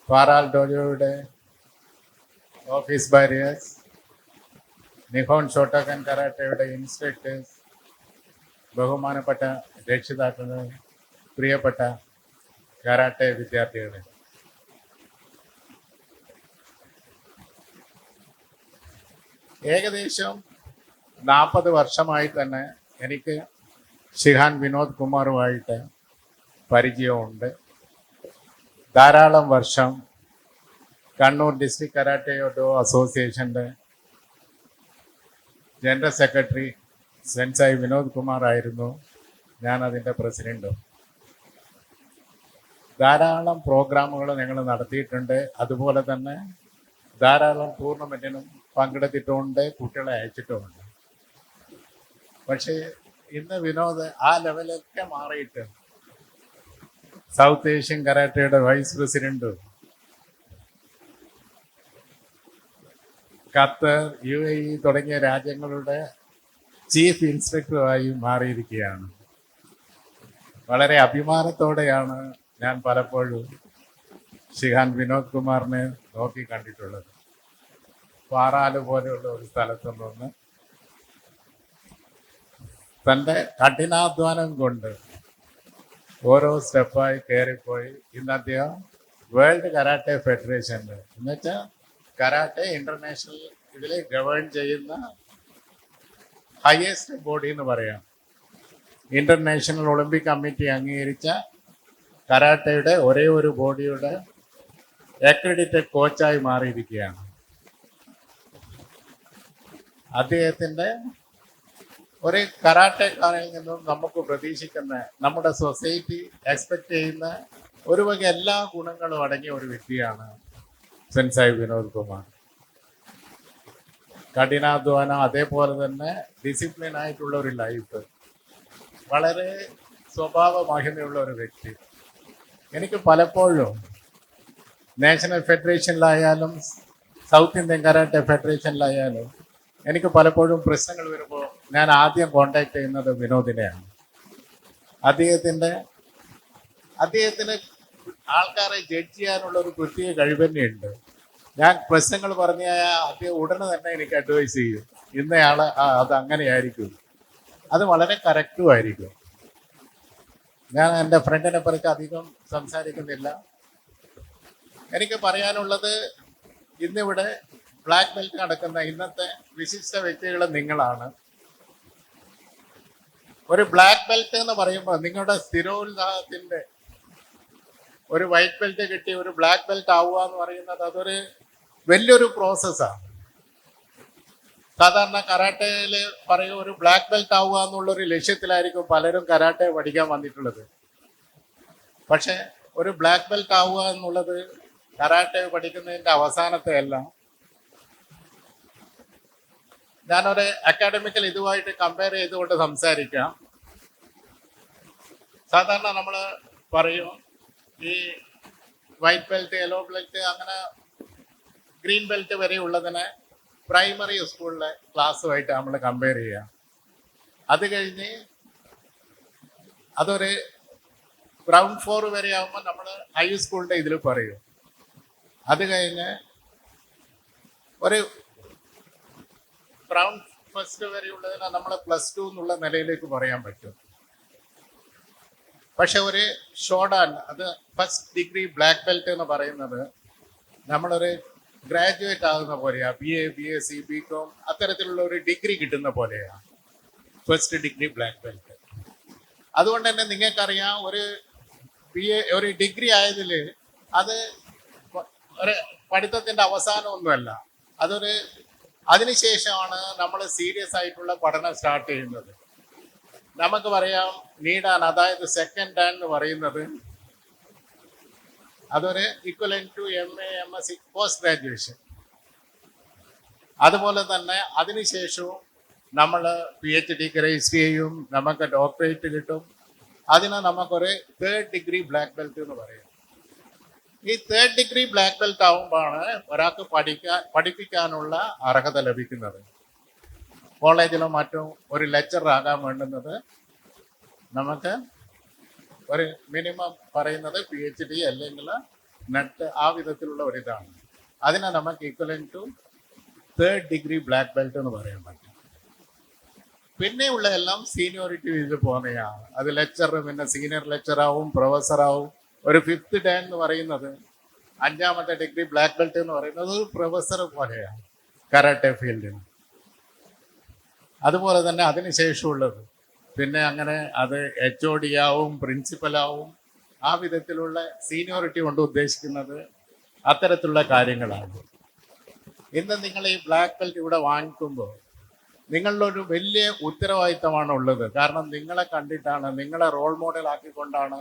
പാറാൽ ഡോജോയുടെ ഓഫീസ് ബാരിയേഴ്സ്, നിഹോൺ ഷോട്ടോക്കാൻ കരാട്ടയുടെ ഇൻസ്ട്രക്ടേഴ്സ്, ബഹുമാനപ്പെട്ട രക്ഷിതാക്കളെ, പ്രിയപ്പെട്ട കരാട്ടെ വിദ്യാർത്ഥികളെ, ഏകദേശം 40 വർഷമായി തന്നെ എനിക്ക് ഷിഹാൻ വിനോദ് കുമാറുമായിട്ട് പരിചയമുണ്ട്. ധാരാളം വർഷം കണ്ണൂർ ഡിസ്ട്രിക്ട് കരാട്ടെ ഡോ അസോസിയേഷൻ്റെ general secretary sensei Vinod Kumar ആയിരുന്നു. ഞാൻ അതിൻ്റെ പ്രസിഡൻറ്റും. ധാരാളം പ്രോഗ്രാമുകൾ ഞങ്ങൾ നടത്തിയിട്ടുണ്ട്. അതുപോലെ തന്നെ ധാരാളം ടൂർണമെൻറ്റിനും പങ്കെടുത്തിട്ടുമുണ്ട്, കുട്ടികളെ അയച്ചിട്ടുമുണ്ട്. പക്ഷേ ഇന്ന് വിനോദ് ആ ലെവലൊക്കെ മാറിയിട്ട് സൗത്ത് ഏഷ്യൻ കരാട്ടയുടെ വൈസ് പ്രസിഡന്റും ഖത്തർ, UAE തുടങ്ങിയ രാജ്യങ്ങളുടെ ചീഫ് ഇൻസ്ട്രക്ടറുമായി മാറിയിരിക്കുകയാണ്. വളരെ അഭിമാനത്തോടെയാണ് ഞാൻ പലപ്പോഴും ഷിഹാൻ വിനോദ് കുമാറിനെ നോക്കി കണ്ടിട്ടുള്ളത്. പാറാല് പോലെയുള്ള ഒരു സ്ഥലത്തു നിന്ന് തൻ്റെ കഠിനാധ്വാനം കൊണ്ട് ഓരോ സ്റ്റെപ്പായി കയറിപ്പോയി ഇന്ന് അദ്ദേഹം വേൾഡ് കരാട്ടെ ഫെഡറേഷൻ്റെ, എന്നുവെച്ചാൽ കരാട്ടെ ഇന്റർനാഷണൽ ഇതിൽ ഗവേൺ ചെയ്യുന്ന ഹയസ്റ്റ് ബോഡി എന്ന് പറയാം. ഇന്റർനാഷണൽ ഒളിമ്പിക് കമ്മിറ്റി അംഗീകരിച്ച കരാട്ടയുടെ ഒരേ ഒരു ബോഡിയുടെ അക്രഡിറ്റഡ് കോച്ചായി മാറിയിരിക്കുകയാണ്. അദ്ദേഹത്തിൻ്റെ ഒരു കരാട്ടക്കാരിൽ നിന്നും നമുക്ക് പ്രതീക്ഷിക്കുന്ന, നമ്മുടെ സൊസൈറ്റി എക്സ്പെക്ട് ചെയ്യുന്ന ഒരു വക എല്ലാ ഗുണങ്ങളും അടങ്ങിയ ഒരു വ്യക്തിയാണ് സെൻസായി വിനോദ് കുമാർ. കഠിനാധ്വാനം, അതേപോലെ തന്നെ ഡിസിപ്ലിൻ ആയിട്ടുള്ള ഒരു ലൈഫ്, വളരെ സ്വഭാവ മഹിമയുള്ള ഒരു വ്യക്തി. എനിക്ക് പലപ്പോഴും നാഷണൽ ഫെഡറേഷനിലായാലും സൗത്ത് ഇന്ത്യൻ കരാട്ടെ ഫെഡറേഷനിലായാലും എനിക്ക് പലപ്പോഴും പ്രശ്നങ്ങൾ വരുമ്പോൾ ഞാൻ ആദ്യം കോണ്ടാക്ട് ചെയ്യുന്നത് വിനോദിനെയാണ്. അദ്ദേഹത്തിന് ആൾക്കാരെ ജഡ്ജ് ചെയ്യാനുള്ള ഒരു പ്രത്യേക കഴിവ് തന്നെയുണ്ട്. ഞാൻ പ്രശ്നങ്ങൾ പറഞ്ഞ അദ്ദേഹം ഉടനെ തന്നെ എനിക്ക് അഡ്വൈസ് ചെയ്യും, ഇന്നയാള് അത് അങ്ങനെയായിരിക്കും, അത് വളരെ കറക്റ്റും ആയിരിക്കും. ഞാൻ എൻ്റെ ഫ്രണ്ടിനെ പറ്റി അധികം സംസാരിക്കുന്നില്ല. എനിക്ക് പറയാനുള്ളത്, ഇന്നിവിടെ ബ്ലാക്ക് ബെൽറ്റ് നടക്കുന്ന ഇന്നത്തെ വിശിഷ്ട വ്യക്തികൾ നിങ്ങളാണ്. ഒരു ബ്ലാക്ക് ബെൽറ്റ് എന്ന് പറയുമ്പോൾ നിങ്ങളുടെ സ്ഥിരോത്സാഹത്തിൻ്റെ ഒരു വൈറ്റ് ബെൽറ്റ് കിട്ടി ഒരു ബ്ലാക്ക് ബെൽറ്റ് ആവുക എന്ന് പറയുന്നത് അതൊരു വലിയൊരു പ്രോസസ്സാണ്. സാധാരണ കരാട്ടയിൽ പറയും ഒരു ബ്ലാക്ക് ബെൽറ്റ് ആവുക എന്നുള്ളൊരു ലക്ഷ്യത്തിലായിരിക്കും പലരും കരാട്ടെ പഠിക്കാൻ വന്നിട്ടുള്ളത്. പക്ഷെ ഒരു ബ്ലാക്ക് ബെൽറ്റ് ആവുക എന്നുള്ളത് കരാട്ടെ പഠിക്കുന്നതിൻ്റെ അവസാനത്തെ അല്ല. ഞാനൊരു അക്കാഡമിക്കൽ ഇതുമായിട്ട് കമ്പയർ ചെയ്തുകൊണ്ട് സംസാരിക്കാം. സാധാരണ നമ്മൾ പറയും ഈ വൈറ്റ് ബെൽറ്റ്, യെല്ലോ ബെൽറ്റ്, അങ്ങനെ ഗ്രീൻ ബെൽറ്റ് വരെ ഉള്ളതിനെ പ്രൈമറി സ്കൂളിലെ ക്ലാസ്സുമായിട്ട് നമ്മൾ കമ്പയർ ചെയ്യാം. അത് കഴിഞ്ഞ് അതൊരു ഗ്രൗണ്ട് 4 വരെ ആകുമ്പോൾ നമ്മൾ ഹൈസ്കൂളിൻ്റെ ഇതിൽ പറയും. അത് കഴിഞ്ഞ് ഒരു ഗ്രൗണ്ട് ഫസ്റ്റ് വരെയുള്ളതിനെ നമ്മൾ +2 എന്നുള്ള നിലയിലേക്ക് പറയാൻ പറ്റും. പക്ഷെ ഒരു ഷോഡാൻ, അത് ഫസ്റ്റ് ഡിഗ്രി ബ്ലാക്ക് ബെൽറ്റ് എന്ന് പറയുന്നത് നമ്മളൊരു ഗ്രാജുവേറ്റ് ആകുന്ന പോലെയാണ്. BA, BSc, BCom അത്തരത്തിലുള്ള ഒരു ഡിഗ്രി കിട്ടുന്ന പോലെയാണ് ഫസ്റ്റ് ഡിഗ്രി ബ്ലാക്ക് ബെൽറ്റ്. അതുകൊണ്ട് തന്നെ നിങ്ങൾക്കറിയാം, ഒരു ഡിഗ്രി ആയതിൽ അത് ഒരു പഠിത്തത്തിൻ്റെ അവസാനമൊന്നുമല്ല. അതിനുശേഷമാണ് നമ്മൾ സീരിയസ് ആയിട്ടുള്ള പഠനം സ്റ്റാർട്ട് ചെയ്യുന്നത്. നമുക്ക് പറയാം നീഡാൻ, അതായത് സെക്കൻഡ് ഡാൻ എന്ന് പറയുന്നത് അതൊരു equivalent to MA, MSc post graduation. അതുപോലെ തന്നെ അതിനുശേഷവും നമ്മൾ PhD രജിസ്റ്റർ ചെയ്യും, നമുക്ക് ഡോക്ടറേറ്റ് കിട്ടും. അതിന് നമുക്കൊരു 3rd ഡിഗ്രി ബ്ലാക്ക് ബെൽറ്റ് എന്ന് പറയും. ഈ 3rd ഡിഗ്രി ബ്ലാക്ക് ബെൽറ്റ് ആകുമ്പോഴാണ് ഒരാൾക്ക് പഠിപ്പിക്കാനുള്ള അർഹത ലഭിക്കുന്നത്. കോളേജിലോ മറ്റോ ഒരു ലെക്ചറർ ആകാൻ വേണ്ടുന്നത് നമുക്ക് ഒരു മിനിമം പറയുന്നത് PhD അല്ലെങ്കിൽ നെറ്റ്, ആ വിധത്തിലുള്ള ഒരിതാണ്. അതിനെ നമുക്ക് equivalent to 3rd degree black belt എന്ന് പറയാൻ പറ്റും. പിന്നെയുള്ള എല്ലാം സീനിയോറിറ്റി ഇതിൽ പോകുന്നതാണ്. അത് ലെക്ചർ, പിന്നെ സീനിയർ ലെക്ചറാവും, പ്രൊഫസറാവും. ഒരു 5th ഡാൻ എന്ന് പറയുന്നത്, 5ാമത്തെ ഡിഗ്രി ബ്ലാക്ക് ബെൽറ്റ് എന്ന് പറയുന്നത് ഒരു പ്രൊഫസർ പോലെയാണ് കരാട്ടെ ഫീൽഡിന്. അതുപോലെ തന്നെ അതിനുശേഷമുള്ളത് പിന്നെ അങ്ങനെ അത് HOD ആവും, പ്രിൻസിപ്പലാവും. ആ വിധത്തിലുള്ള സീനിയോറിറ്റി കൊണ്ട് ഉദ്ദേശിക്കുന്നത് അത്തരത്തിലുള്ള കാര്യങ്ങളാണ്. ഇന്ന് നിങ്ങൾ ഈ ബ്ലാക്ക് ബെൽറ്റ് ഇവിടെ വാങ്ങിക്കുമ്പോൾ നിങ്ങളുടെ ഒരു വലിയ ഉത്തരവാദിത്തമാണ് ഉള്ളത്. കാരണം നിങ്ങളെ കണ്ടിട്ടാണ്, നിങ്ങളെ റോൾ മോഡൽ ആക്കിക്കൊണ്ടാണ്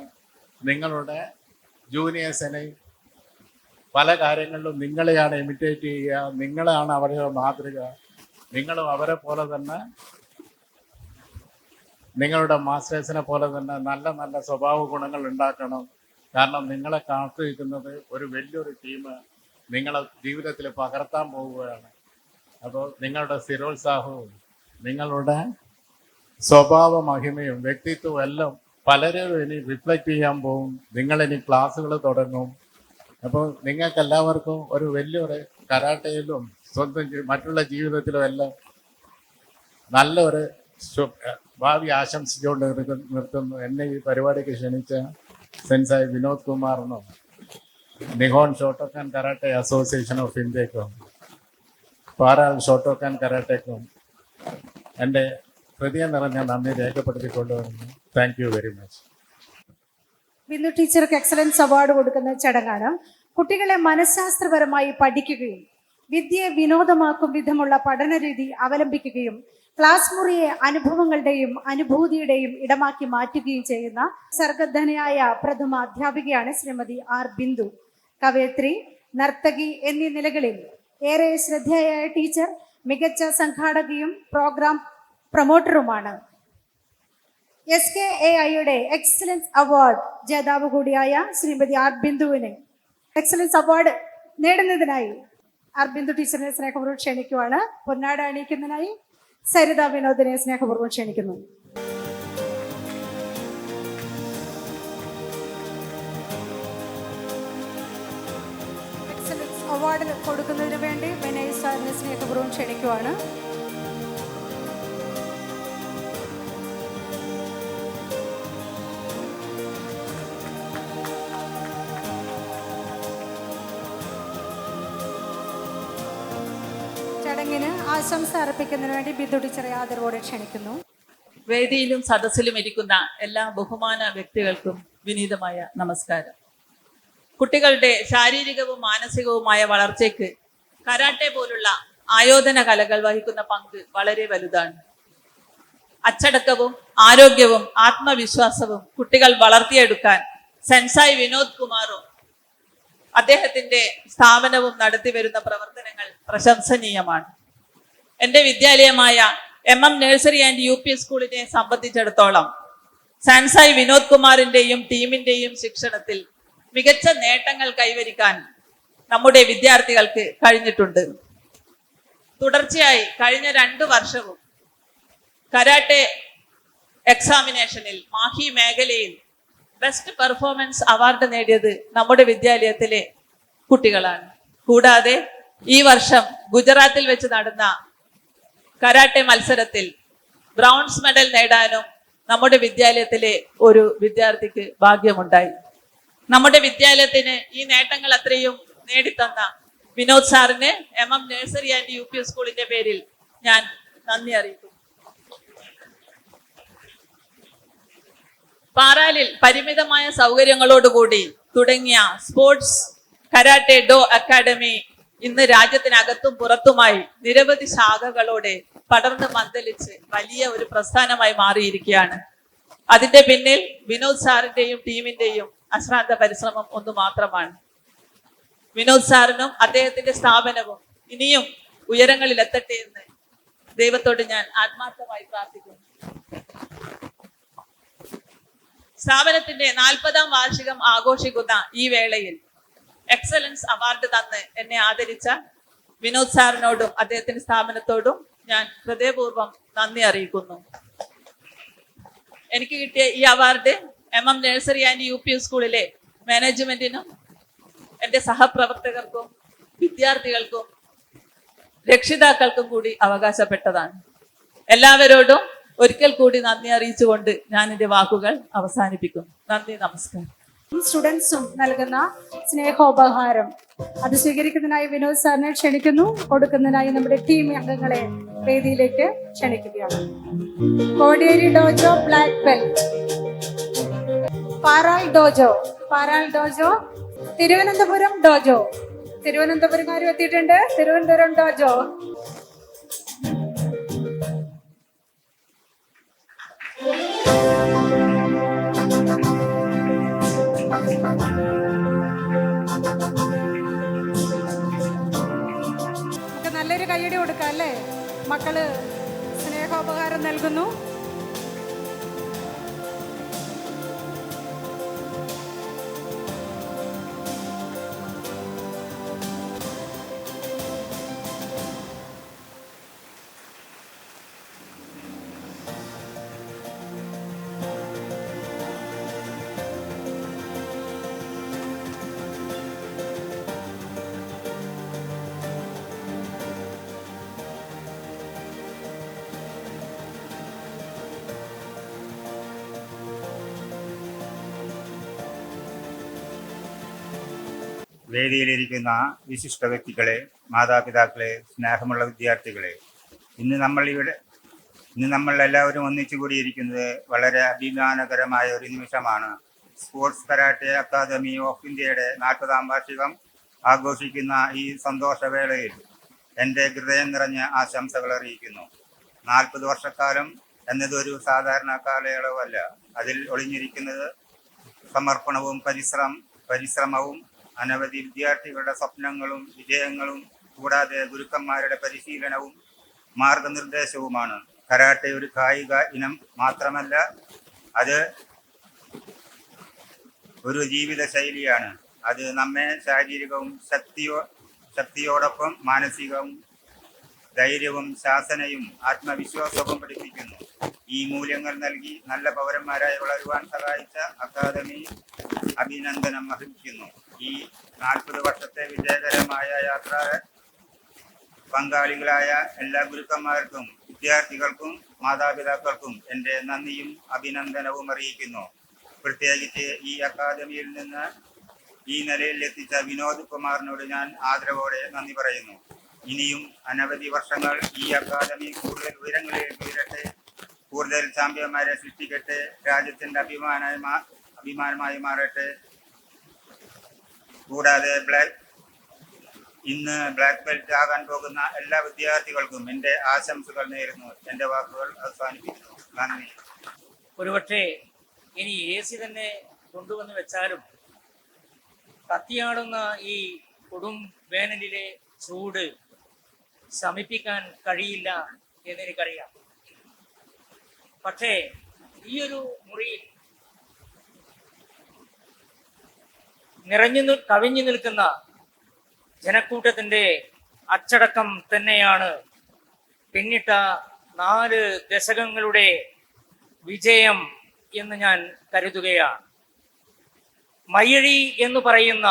നിങ്ങളുടെ ജൂനിയേഴ്സിനെ പല കാര്യങ്ങളിലും നിങ്ങളെയാണ് ഇമിറ്റേറ്റ് ചെയ്യുക, നിങ്ങളാണ് അവരുടെ മാതൃക. നിങ്ങളും അവരെ പോലെ തന്നെ, നിങ്ങളുടെ മാസ്റ്റേഴ്സിനെ പോലെ തന്നെ നല്ല നല്ല സ്വഭാവ ഗുണങ്ങൾ ഉണ്ടാക്കണം. കാരണം നിങ്ങളെ കാത്തിരിക്കുന്നത് ഒരു വലിയൊരു ടീം നിങ്ങളെ ജീവിതത്തിൽ പകർത്താൻ പോവുകയാണ്. അപ്പോൾ നിങ്ങളുടെ സ്ഥിരോത്സാഹവും നിങ്ങളുടെ സ്വഭാവ മഹിമയും വ്യക്തിത്വവും എല്ലാം പലരും ഇനി റിഫ്ലക്റ്റ് ചെയ്യാൻ പോകും. നിങ്ങളിനി ക്ലാസ്സുകൾ തുടങ്ങും. അപ്പോൾ നിങ്ങൾക്ക് എല്ലാവർക്കും ഒരു വലിയൊരു കരാട്ടയിലും സ്വന്തം മറ്റുള്ള ജീവിതത്തിലും എല്ലാം നല്ലൊരു ഭാവി ആശംസിച്ചുകൊണ്ട് നിർത്തുന്നു. എന്നെ ഈ പരിപാടിക്ക് ക്ഷണിച്ച സെൻസായി വിനോദ് കുമാറിനും Nihon Shotokan karate association of ഇന്ത്യക്കും പാരാൾ ഷോട്ടോക്കാൻ കരാട്ടയ്ക്കും എൻ്റെ ഹൃദയം നിറഞ്ഞ നന്ദി രേഖപ്പെടുത്തിക്കൊണ്ടുവരുന്നു. Thank you very much. Bindu ടീച്ചർക്ക് എക്സലൻസ് അവാർഡ് കൊടുക്കുന്ന ചടങ്ങാണ്. കുട്ടികളെ മനഃശാസ്ത്രപരമായി പഠിക്കുകയും വിദ്യയെ വിനോദമാക്കും വിധമുള്ള പഠനരീതി അവലംബിക്കുകയും ക്ലാസ് മുറിയെ അനുഭവങ്ങളുടെയും അനുഭൂതിയുടെയും ഇടമാക്കി മാറ്റുകയും ചെയ്യുന്ന സർഗധനയായ പ്രഥമ അധ്യാപികയാണ് ശ്രീമതി R. ബിന്ദു. കവയത്രി, നർത്തകി എന്നീ നിലകളിൽ ഏറെ ശ്രദ്ധേയയായ ടീച്ചർ മികച്ച സംഘാടകയും പ്രോഗ്രാം പ്രൊമോട്ടറുമാണ്. SKAIയുടെ എക്സലൻസ് അവാർഡ് ജേതാവ് കൂടിയായ ശ്രീമതി R. ബിന്ദുവിന് എക്സലൻസ് അവാർഡ് നേടുന്നതിനായി R. ബിന്ദു ടീച്ചറിനെ സ്നേഹപൂർവ്വം ക്ഷണിക്കുവാണ്. പൊന്നാട അണിയിക്കുന്നതിനായി സരിത വിനോദിനെ സ്നേഹപൂർവ്വം ക്ഷണിക്കുന്നു. എക്സലൻസ് അവാർഡ് കൊടുക്കുന്നതിന് വേണ്ടി വിനയ് സാറിനെ സ്നേഹപൂർവ്വം ക്ഷണിക്കുവാണ്. ചടങ്ങിന് ആശംസ അർപ്പിക്കുന്നതിന് വേണ്ടി ബിന്ദു ടീച്ചറെ ആദരവോടെ ക്ഷണിക്കുന്നു. വേദിയിലും സദസ്സിലും ഇരിക്കുന്ന എല്ലാ ബഹുമാന വ്യക്തികൾക്കും വിനീതമായ നമസ്കാരം. കുട്ടികളുടെ ശാരീരികവും മാനസികവുമായ വളർച്ചയ്ക്ക് കരാട്ടെ പോലുള്ള ആയോധന കലകൾ വഹിക്കുന്ന പങ്ക് വളരെ വലുതാണ്. അച്ചടക്കവും ആരോഗ്യവും ആത്മവിശ്വാസവും കുട്ടികൾ വളർത്തിയെടുക്കാൻ സെൻസായി വിനോദ് കുമാറും അദ്ദേഹത്തിന്റെ സ്ഥാപനവും നടത്തി വരുന്ന പ്രവർത്തനങ്ങൾ പ്രശംസനീയമാണ്. എൻ്റെ വിദ്യാലയമായ MM നഴ്സറി ആൻഡ് UP സ്കൂളിനെ സംബന്ധിച്ചിടത്തോളം സെൻസായി വിനോദ് കുമാറിന്റെയും ടീമിന്റെയും ശിക്ഷണത്തിൽ മികച്ച നേട്ടങ്ങൾ കൈവരിക്കാൻ നമ്മുടെ വിദ്യാർത്ഥികൾക്ക് കഴിഞ്ഞിട്ടുണ്ട്. തുടർച്ചയായി കഴിഞ്ഞ 2 വർഷവും കരാട്ടെ എക്സാമിനേഷനിൽ മാഹി മേഖലയിൽ ബെസ്റ്റ് പെർഫോമൻസ് അവാർഡ് നേടിയത് നമ്മുടെ വിദ്യാലയത്തിലെ കുട്ടികളാണ്. കൂടാതെ ഈ വർഷം ഗുജറാത്തിൽ വെച്ച് നടന്ന കരാട്ടെ മത്സരത്തിൽ ബ്രോൺസ് മെഡൽ നേടാനും നമ്മുടെ വിദ്യാലയത്തിലെ ഒരു വിദ്യാർത്ഥിക്ക് ഭാഗ്യമുണ്ടായി. നമ്മുടെ വിദ്യാലയത്തിന് ഈ നേട്ടങ്ങൾ അത്രയും നേടിത്തന്ന വിനോദ് സാറിന് MM നഴ്സറി ആൻഡ് UP സ്കൂളിന്റെ പേരിൽ ഞാൻ നന്ദി അറിയിക്കുന്നു. പാറാലിൽ പരിമിതമായ സൗകര്യങ്ങളോടുകൂടി തുടങ്ങിയ സ്പോർട്സ് കരാട്ടെ ഡോ അക്കാഡമി ഇന്ന് രാജ്യത്തിനകത്തും പുറത്തുമായി നിരവധി ശാഖകളോടെ പടർന്ന് പന്തലിച്ച് വലിയ ഒരു പ്രസ്ഥാനമായി മാറിയിരിക്കുകയാണ്. അതിന്റെ പിന്നിൽ വിനോദ് സാറിന്റെയും ടീമിന്റെയും അശ്രാന്ത പരിശ്രമം ഒന്ന് മാത്രമാണ്. വിനോദ് സാറിനും അദ്ദേഹത്തിന്റെ സ്ഥാപനവും ഇനിയും ഉയരങ്ങളിൽ എത്തട്ടെ എന്ന് ദൈവത്തോട് ഞാൻ ആത്മാർത്ഥമായി പ്രാർത്ഥിക്കുന്നു. സ്ഥാപനത്തിന്റെ 40ാം വാർഷികം ആഘോഷിക്കുന്ന ഈ വേളയിൽ എക്സലൻസ് അവാർഡ് തന്ന് എന്നെ ആദരിച്ച വിനോദ് സാറിനോടും അദ്ദേഹത്തിന്റെ സ്ഥാപനത്തോടും ഞാൻ ഹൃദയപൂർവ്വം നന്ദി അറിയിക്കുന്നു. എനിക്ക് കിട്ടിയ ഈ award MM nursery and UP സ്കൂളിലെ മാനേജ്മെന്റിനും എൻ്റെ സഹപ്രവർത്തകർക്കും വിദ്യാർത്ഥികൾക്കും രക്ഷിതാക്കൾക്കും കൂടി അവകാശപ്പെട്ടതാണ്. എല്ലാവരോടും ഒരിക്കൽ കൂടി നന്ദി അറിയിച്ചുകൊണ്ട് ഞാൻ എൻ്റെ വാക്കുകൾ അവസാനിപ്പിക്കുന്നു. നന്ദി, നമസ്കാരം. സ്റ്റുഡൻസും നൽകുന്ന സ്നേഹോപഹാരം അത് സ്വീകരിക്കുന്നതിനായി വിനോദ് സാറിനെ ക്ഷണിക്കുന്നു. കൊടുക്കുന്നതിനായി നമ്മുടെ ടീം അംഗങ്ങളെ വേദിയിലേക്ക് ക്ഷണിക്കുകയാണ്. Kodiyeri dojo black belt, Paral dojo, Thiruvananthapuram dojo, തിരുവനന്തപുരംകാരും എത്തിയിട്ടുണ്ട്. തിരുവനന്തപുരം ഡോജോ. നമുക്ക് നല്ലൊരു കയ്യടി കൊടുക്കാം അല്ലേ? മക്കള് സ്നേഹോപഹാരം നൽകുന്നു. വേദിയിലിരിക്കുന്ന വിശിഷ്ട വ്യക്തികളെ, മാതാപിതാക്കളെ, സ്നേഹമുള്ള വിദ്യാർത്ഥികളെ, ഇന്ന് നമ്മൾ എല്ലാവരും ഒന്നിച്ചു കൂടിയിരിക്കുന്നത് വളരെ അഭിമാനകരമായ ഒരു നിമിഷമാണ്. സ്പോർട്സ് കരാട്ടെ അക്കാദമി ഓഫ് ഇന്ത്യയുടെ 40ാം വാർഷികം ആഘോഷിക്കുന്ന ഈ സന്തോഷവേളയിൽ എൻ്റെ ഹൃദയം നിറഞ്ഞ ആശംസകൾ അറിയിക്കുന്നു. 40 വർഷക്കാലം എന്നതൊരു സാധാരണ കാലയളവല്ല. അതിൽ ഒളിഞ്ഞിരിക്കുന്നത് സമർപ്പണവും പരിശ്രമവും അനവധി വിദ്യാർത്ഥികളുടെ സ്വപ്നങ്ങളും വിജയങ്ങളും കൂടാതെ ഗുരുക്കന്മാരുടെ പരിശീലനവും മാർഗനിർദ്ദേശവുമാണ്. കരാട്ടെ ഒരു കായിക ഇനം മാത്രമല്ല, അത് ഒരു ജീവിത ശൈലിയാണ്. അത് നമ്മെ ശാരീരികവും ശക്തിയോടൊപ്പം മാനസികവും ധൈര്യവും ശാസനയും ആത്മവിശ്വാസവും പഠിപ്പിക്കുന്നു. ഈ മൂല്യങ്ങൾ നൽകി നല്ല പൗരന്മാരായി വളരുവാൻ സഹായിച്ച അക്കാദമി അഭിനന്ദനം അർഹിക്കുന്നു. ഈ 40 വർഷത്തെ വിജയകരമായ യാത്ര പങ്കാളികളായ എല്ലാ ഗുരുക്കന്മാർക്കും വിദ്യാർത്ഥികൾക്കും മാതാപിതാക്കൾക്കും എൻ്റെ നന്ദിയും അഭിനന്ദനവും അറിയിക്കുന്നു. പ്രത്യേകിച്ച് ഈ അക്കാദമിയിൽ നിന്ന് ഈ നിലയിൽ എത്തിച്ച വിനോദ് കുമാറിനോട് ഞാൻ ആദരവോടെ നന്ദി പറയുന്നു. ഇനിയും അനവധി വർഷങ്ങൾ ഈ അക്കാദമി കൂടുതൽ ഉയരങ്ങളിലേക്ക് ഉയരട്ടെ, കൂടുതൽ ചാമ്പ്യന്മാരെ സൃഷ്ടിക്കട്ടെ, രാജ്യത്തിൻ്റെ അഭിമാനമായി മാറട്ടെ. കൂടാതെ ഇന്ന് ബ്ലാക്ക് ബെൽറ്റ് ആകാൻ പോകുന്ന എല്ലാ വിദ്യാർത്ഥികൾക്കും എൻ്റെ ആശംസകൾ നേരുന്നു. എൻ്റെ വാക്കുകൾ അവസാനിപ്പിക്കുന്നു. നന്ദി. ഒരുപക്ഷെ ഇനി AC തന്നെ കൊണ്ടുവന്ന് വെച്ചാലും കത്തിയാടുന്ന ഈ കൊടും വേനലിലെ ചൂട് ശമിപ്പിക്കാൻ കഴിയില്ല എന്നെനിക്കറിയാം. പക്ഷേ ഈ ഒരു മുറിയിൽ കവിഞ്ഞു നിൽക്കുന്ന ജനക്കൂട്ടത്തിൻ്റെ അച്ചടക്കം തന്നെയാണ് പിന്നിട്ട 4 ദശകങ്ങളുടെ വിജയം എന്ന് ഞാൻ കരുതുകയാണ്. മയ്യഴി എന്ന് പറയുന്ന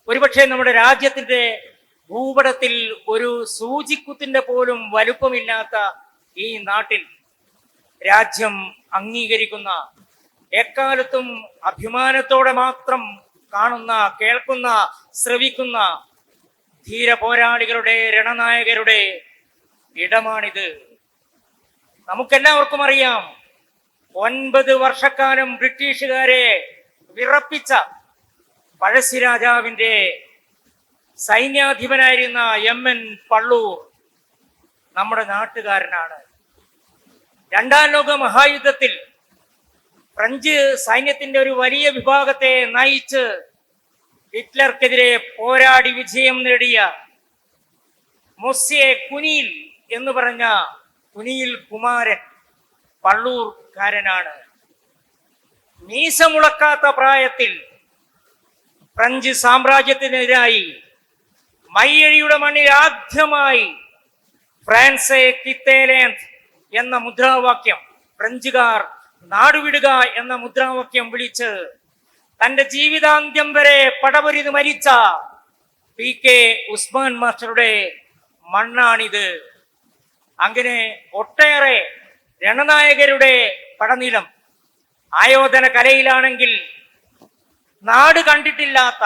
ഒരുപക്ഷെ നമ്മുടെ രാജ്യത്തിന്റെ ഭൂപടത്തിൽ ഒരു സൂചിക്കുത്തിന്റെ പോലും വലുപ്പമില്ലാത്ത ഈ നാട്ടിൽ രാജ്യം അംഗീകരിക്കുന്ന, എക്കാലത്തും അഭിമാനത്തോടെ മാത്രം കാണുന്ന, കേൾക്കുന്ന, ശ്രവിക്കുന്ന ധീര പോരാളികളുടെ, രണനായകരുടെ ഇടമാണിത്. നമുക്കെല്ലാവർക്കും അറിയാം, 9 വർഷക്കാലം ബ്രിട്ടീഷുകാരെ വിറപ്പിച്ച പഴശ്ശിരാജാവിന്റെ സൈന്യാധിപനായിരുന്ന MN പള്ളൂർ നമ്മുടെ നാട്ടുകാരനാണ്. 2ാം ലോക മഹായുദ്ധത്തിൽ ഫ്രഞ്ച് സൈന്യത്തിന്റെ ഒരു വലിയ വിഭാഗത്തെ നയിച്ച് ഹിറ്റ്ലർക്കെതിരെ പോരാടി വിജയം നേടിയ മൊസ്യേ കുനിയിൽ എന്ന് പറഞ്ഞ കുനിയിൽ കുമാരൻ പള്ളൂർക്കാരനാണ്. മീശ മുളക്കാത്ത പ്രായത്തിൽ ഫ്രഞ്ച് സാമ്രാജ്യത്തിനെതിരായി മയ്യഴിയുടെ മണ്ണിൽ ആദ്യമായി ഫ്രാൻസെ കിത്തേലേന്ത് എന്ന മുദ്രാവാക്യം, ഫ്രഞ്ചുകാർ നാടുവിടുക എന്ന മുദ്രാവാക്യം വിളിച്ച് തന്റെ ജീവിതാന്ത്യം വരെ പടപൊരുതി മരിച്ച PK ഉസ്മാൻ മാസ്റ്ററുടെ മണ്ണാണിത്. അങ്ങനെ ഒട്ടേറെ രണനായകരുടെ പടനിലം. ആയോധന കലയിലാണെങ്കിൽ നാട് കണ്ടിട്ടില്ലാത്ത,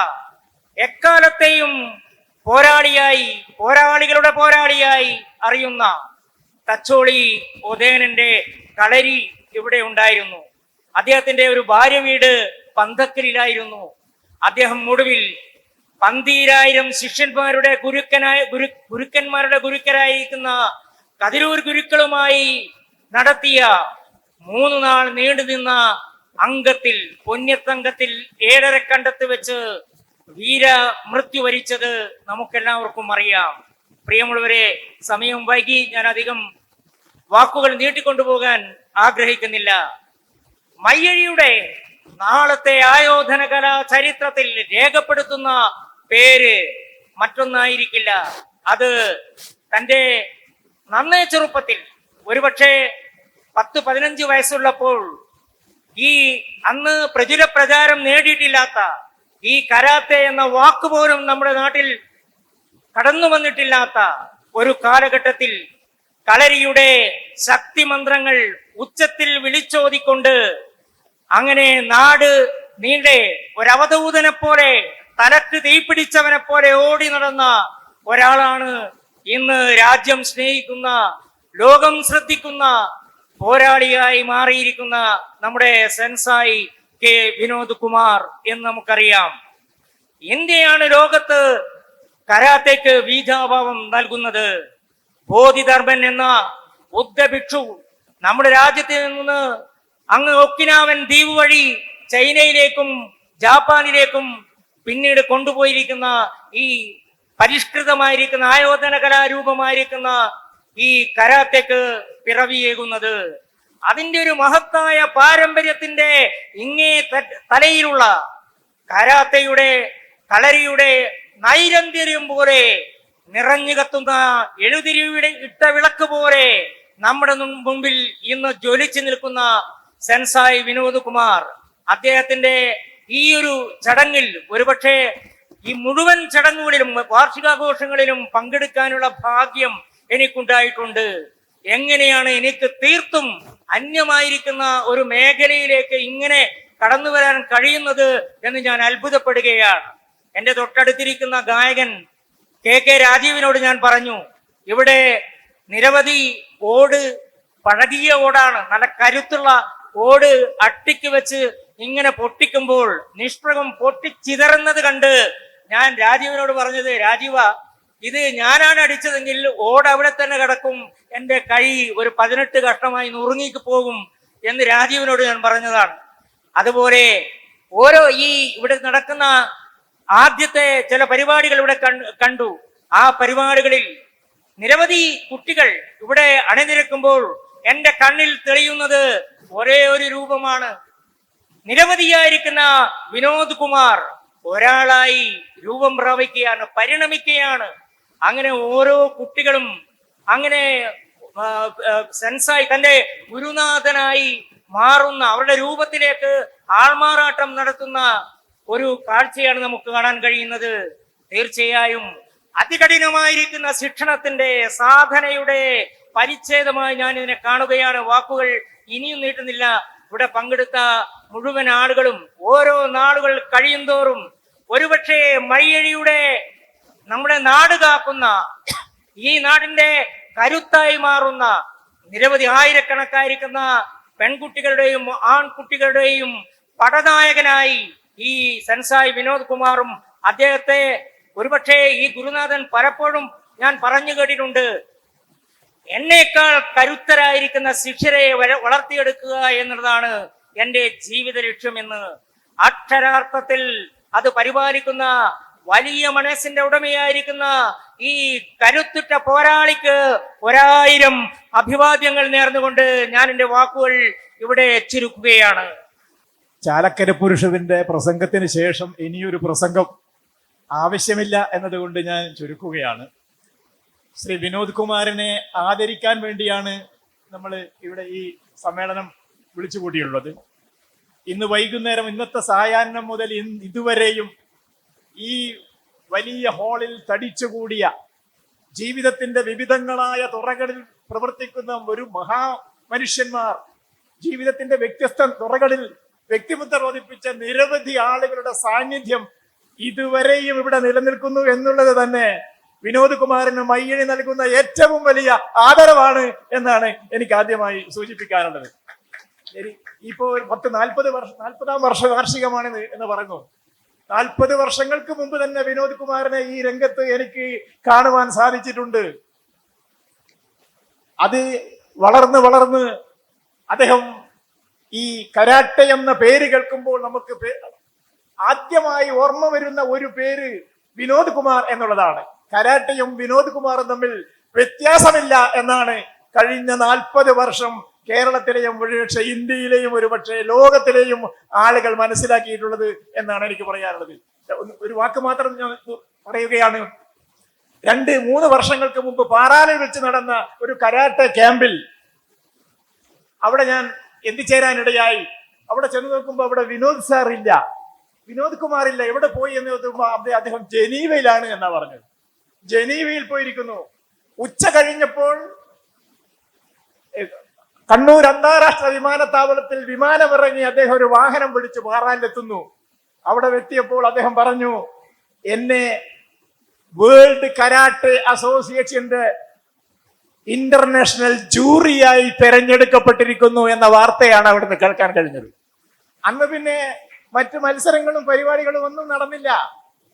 എക്കാലത്തെയും പോരാളികളുടെ പോരാളിയായി അറിയുന്ന തച്ചോളി ഒതേനന്റെ കളരി ഇവിടെ ഉണ്ടായിരുന്നു. അദ്ദേഹത്തിന്റെ ഒരു ഭാര്യ വീട് പന്തക്കലിലായിരുന്നു. അദ്ദേഹം ഒടുവിൽ 12,000 ശിഷ്യന്മാരുടെ ഗുരുക്കന്മാരുടെ ഗുരുക്കരായിരിക്കുന്ന കതിരൂർ ഗുരുക്കളുമായി നടത്തിയ 3 നാൾ നീണ്ടുനിന്ന അംഗത്തിൽ, പൊന്നത്തങ്കത്തിൽ 7:30 കണ്ടത്ത് വെച്ച് വീരമൃത്യു വരിച്ചത് നമുക്കെല്ലാവർക്കും അറിയാം. പ്രിയമുള്ളവരെ, സമയം വൈകി, ഞാൻ അധികം വാക്കുകൾ നീട്ടിക്കൊണ്ടുപോകാൻ ആഗ്രഹിക്കുന്നില്ല. മയ്യഴിയുടെ നാളത്തെ ആയോധന കലാ ചരിത്രത്തിൽ രേഖപ്പെടുത്തുന്ന പേര് മറ്റൊന്നായിരിക്കില്ല. അത് തൻ്റെ നന്നേ ചെറുപ്പത്തിൽ, ഒരുപക്ഷെ 10-15 വയസ്സുള്ളപ്പോൾ, ഈ അന്ന് പ്രചുര പ്രചാരം നേടിയിട്ടില്ലാത്ത ഈ കരാത്തെ എന്ന വാക്കുപോലും നമ്മുടെ നാട്ടിൽ കടന്നു വന്നിട്ടില്ലാത്ത ഒരു കാലഘട്ടത്തിൽ കളരിയുടെ ശക്തിമന്ത്രങ്ങൾ ഉച്ചത്തിൽ വിളിച്ചോതിക്കൊണ്ട് അങ്ങനെ നാട് നീണ്ടെ ഒരവധൂതനെ പോലെ, തലക്ക് തീപിടിച്ചവനെ പോലെ ഓടി നടന്ന ഒരാളാണ് ഇന്ന് രാജ്യം സ്നേഹിക്കുന്ന, ലോകം ശ്രദ്ധിക്കുന്ന പോരാളിയായി മാറിയിരിക്കുന്ന നമ്മുടെ സെൻസായി K വിനോദ് കുമാർ എന്ന് നമുക്കറിയാം. ഇന്ത്യയാണ് ലോകത്ത് കരാത്തേക്ക് ബീജാഭാവം നൽകുന്നത്. ബോധിധർമ്മൻ എന്ന ബുദ്ധഭിക്ഷു നമ്മുടെ രാജ്യത്ത് നിന്ന് അങ്ങ് ഒക്കിനാവൻ ദ്വീപ് വഴി ചൈനയിലേക്കും ജാപ്പാനിലേക്കും പിന്നീട് കൊണ്ടുപോയിരിക്കുന്ന ഈ പരിഷ്കൃതമായിരിക്കുന്ന ആയോധന കലാരൂപമായിരിക്കുന്ന ഈ കരാത്തേക്ക് പിറവിയേകുന്നത്, അതിന്റെ ഒരു മഹത്തായ പാരമ്പര്യത്തിന്റെ ഇങ്ങേ തലയിലുള്ള കരാത്തയുടെ, കളരിയുടെ നൈരന്തര്യം പോലെ നിറഞ്ഞു കത്തുന്ന എഴുതിരിയുടെ ഇട്ട വിളക്ക് പോലെ നമ്മുടെ മുമ്പിൽ ഇന്ന് ജ്വലിച്ചു നിൽക്കുന്ന സെൻസായി വിനോദ് കുമാർ. അദ്ദേഹത്തിന്റെ ഈ ഒരു ചടങ്ങിൽ, ഒരുപക്ഷെ ഈ മുഴുവൻ ചടങ്ങുകളിലും വാർഷികാഘോഷങ്ങളിലും പങ്കെടുക്കാനുള്ള ഭാഗ്യം എനിക്കുണ്ടായിട്ടുണ്ട്. എങ്ങനെയാണ് എനിക്ക് തീർത്തും അന്യമായിരിക്കുന്ന ഒരു മേഖലയിലേക്ക് ഇങ്ങനെ കടന്നു വരാൻ കഴിയുന്നത് എന്ന് ഞാൻ അത്ഭുതപ്പെടുകയാണ്. എൻ്റെ തൊട്ടടുത്തിരിക്കുന്ന ഗായകൻ KK രാജീവിനോട് ഞാൻ പറഞ്ഞു, ഇവിടെ നിരവധി ഓട്, പഴകിയ ഓടാണ്, നല്ല കരുത്തുള്ള ഓട് അട്ടിക്ക് വെച്ച് ഇങ്ങനെ പൊട്ടിക്കുമ്പോൾ നിഷ്പ്രകം പൊട്ടിച്ചിതറുന്നത് കണ്ട് ഞാൻ രാജീവിനോട് പറഞ്ഞത്, രാജീവ, ഇത് ഞാനാണ് അടിച്ചതെങ്കിൽ ഓട് അവിടെ തന്നെ കിടക്കും, എൻ്റെ കൈ ഒരു 18 കഷ്ണമായി നുറുങ്ങിക്ക് പോകും എന്ന് രാജീവിനോട് ഞാൻ പറഞ്ഞതാണ്. അതുപോലെ ഓരോ ഈ ഇവിടെ നടക്കുന്ന ആദ്യത്തെ ചില പരിപാടികൾ ഇവിടെ കണ്ടു. ആ പരിപാടികളിൽ നിരവധി കുട്ടികൾ ഇവിടെ അണിനിരക്കുമ്പോൾ എൻ്റെ കണ്ണിൽ തെളിയുന്നത് ഒരേ ഒരു രൂപമാണ്. നിരവധിയായിരിക്കുന്ന വിനോദ് കുമാർ ഒരാളായി രൂപം പ്രാപിക്കുകയാണ്, പരിണമിക്കുകയാണ്. അങ്ങനെ ഓരോ കുട്ടികളും അങ്ങനെ സെൻസായി തൻ്റെ ഗുരുനാഥനായി മാറുന്ന, അവരുടെ രൂപത്തിലേക്ക് ആൾമാറാട്ടം നടത്തുന്ന ഒരു കാഴ്ചയാണ് നമുക്ക് കാണാൻ കഴിയുന്നത്. തീർച്ചയായും അതികഠിനമായിരിക്കുന്ന ശിക്ഷണത്തിന്റെ സാധനയുടെ പരിച്ഛേദമായി ഞാൻ ഇതിനെ കാണുകയാണ്. വാക്കുകൾ ഇനിയും നീട്ടുന്നില്ല. ഇവിടെ പങ്കെടുത്ത മുഴുവൻ ആളുകളും ഓരോ നാളുകൾ കഴിയുന്തോറും ഒരുപക്ഷെ മയ്യഴിയുടെ നമ്മുടെ നാട് കാക്കുന്ന, ഈ നാടിന്റെ കരുത്തായി മാറുന്ന നിരവധി ആയിരക്കണക്കായിരിക്കുന്ന പെൺകുട്ടികളുടെയും ആൺകുട്ടികളുടെയും പടനായകനായി ഈ സെൻസായി വിനോദ് കുമാറും അദ്ദേഹത്തെ ഒരുപക്ഷെ ഈ ഗുരുനാഥൻ പലപ്പോഴും ഞാൻ പറഞ്ഞു കേട്ടിട്ടുണ്ട്, എന്നേക്കാൾ കരുത്തരായിരിക്കുന്ന ശിഷ്യരെ വളർത്തിയെടുക്കുക എന്നുള്ളതാണ് എൻ്റെ ജീവിത ലക്ഷ്യമെന്ന് അക്ഷരാർത്ഥത്തിൽ അത് പരിപാലിക്കുന്ന വലിയ മനസ്സിന്റെ ഉടമയായിരിക്കുന്ന ഈ കരുത്തുറ്റ പോരാളിക്ക് 1000 അഭിവാദ്യങ്ങൾ നേർന്നുകൊണ്ട് ഞാൻ എൻ്റെ വാക്കുകൾ ഇവിടെ ചുരുക്കുകയാണ്. ചാലക്കര പുരുഷന്റെ പ്രസംഗത്തിന് ശേഷം ഇനിയൊരു പ്രസംഗം ആവശ്യമില്ല എന്നതുകൊണ്ട് ഞാൻ ചുരുക്കുകയാണ്. ശ്രീ വിനോദ് കുമാറിനെ ആദരിക്കാൻ വേണ്ടിയാണ് നമ്മൾ ഇവിടെ ഈ സമ്മേളനം വിളിച്ചുകൂട്ടിയുള്ളത്. ഇന്ന് വൈകുന്നേരം, ഇന്നത്തെ സായാഹ്നം മുതൽ ഇതുവരെയും ഈ വലിയ ഹാളിൽ തടിച്ചുകൂടിയ ജീവിതത്തിന്റെ വിവിധങ്ങളായ തുറകളിൽ പ്രവർത്തിക്കുന്ന ഒരു മഹാമനുഷ്യന്മാർ, ജീവിതത്തിന്റെ വ്യത്യസ്ത തുറകളിൽ വ്യക്തിമുദ്ര പതിപ്പിച്ച നിരവധി ആളുകളുടെ സാന്നിധ്യം ഇതുവരെയും ഇവിടെ നിലനിൽക്കുന്നു എന്നുള്ളത് തന്നെ വിനോദ് കുമാറിന് മയ്യഴി നൽകുന്ന ഏറ്റവും വലിയ ആദരവാണ് എന്നാണ് എനിക്ക് ആദ്യമായി സൂചിപ്പിക്കാനുള്ളത്. ഇപ്പോ 40-ാം വാർഷികമാണിത് എന്ന് പറയുന്നു. 40 വർഷങ്ങൾക്ക് മുമ്പ് തന്നെ വിനോദ് കുമാറിനെ ഈ രംഗത്ത് എനിക്ക് കാണുവാൻ സാധിച്ചിട്ടുണ്ട്. അത് വളർന്ന് അദ്ദേഹം ഈ കരാട്ടെ എന്ന പേര് കേൾക്കുമ്പോൾ നമുക്ക് ആദ്യമായി ഓർമ്മ വരുന്ന ഒരു പേര് വിനോദ് കുമാർ എന്നുള്ളതാണ്. കരാട്ടെയും വിനോദ് കുമാറും തമ്മിൽ വ്യത്യാസമില്ല എന്നാണ് കഴിഞ്ഞ 40 വർഷം കേരളത്തിലെയും ഒരുപക്ഷെ ഇന്ത്യയിലെയും ഒരുപക്ഷെ ലോകത്തിലെയും ആളുകൾ മനസ്സിലാക്കിയിട്ടുള്ളത് എന്നാണ് എനിക്ക് പറയാനുള്ളത്. ഒരു വാക്ക് മാത്രം ഞാൻ പറയുകയാണ്. 2-3 വർഷങ്ങൾക്ക് മുമ്പ് പാറാലിൽ വെച്ച് നടന്ന ഒരു കരാട്ടെ ക്യാമ്പിൽ അവിടെ ഞാൻ എത്തിച്ചേരാനിടയായി. അവിടെ ചെന്ന് നോക്കുമ്പോൾ അവിടെ വിനോദ് സാർ ഇല്ല, വിനോദ് കുമാർ ഇല്ല. എവിടെ പോയി എന്ന് നോക്കുമ്പോൾ അദ്ദേഹം ജനീവയിലാണ് എന്നാ പറഞ്ഞത്. ജനീവയിൽ പോയിരിക്കുന്നു. ഉച്ച കഴിഞ്ഞപ്പോൾ കണ്ണൂർ അന്താരാഷ്ട്ര വിമാനത്താവളത്തിൽ വിമാനമിറങ്ങി അദ്ദേഹം ഒരു വാഹനം പിടിച്ച് പാറാനിലെത്തുന്നു. അവിടെ എത്തിയപ്പോൾ അദ്ദേഹം പറഞ്ഞു, എന്നെ വേൾഡ് കരാട്ടെ അസോസിയേഷന്റെ ഇന്റർനാഷണൽ ജൂറിയായി തെരഞ്ഞെടുക്കപ്പെട്ടിരിക്കുന്നു എന്ന വാർത്തയാണ് അവിടുന്ന് കേൾക്കാൻ കഴിഞ്ഞത്. അന്ന് പിന്നെ മറ്റു മത്സരങ്ങളും പരിപാടികളും ഒന്നും നടന്നില്ല.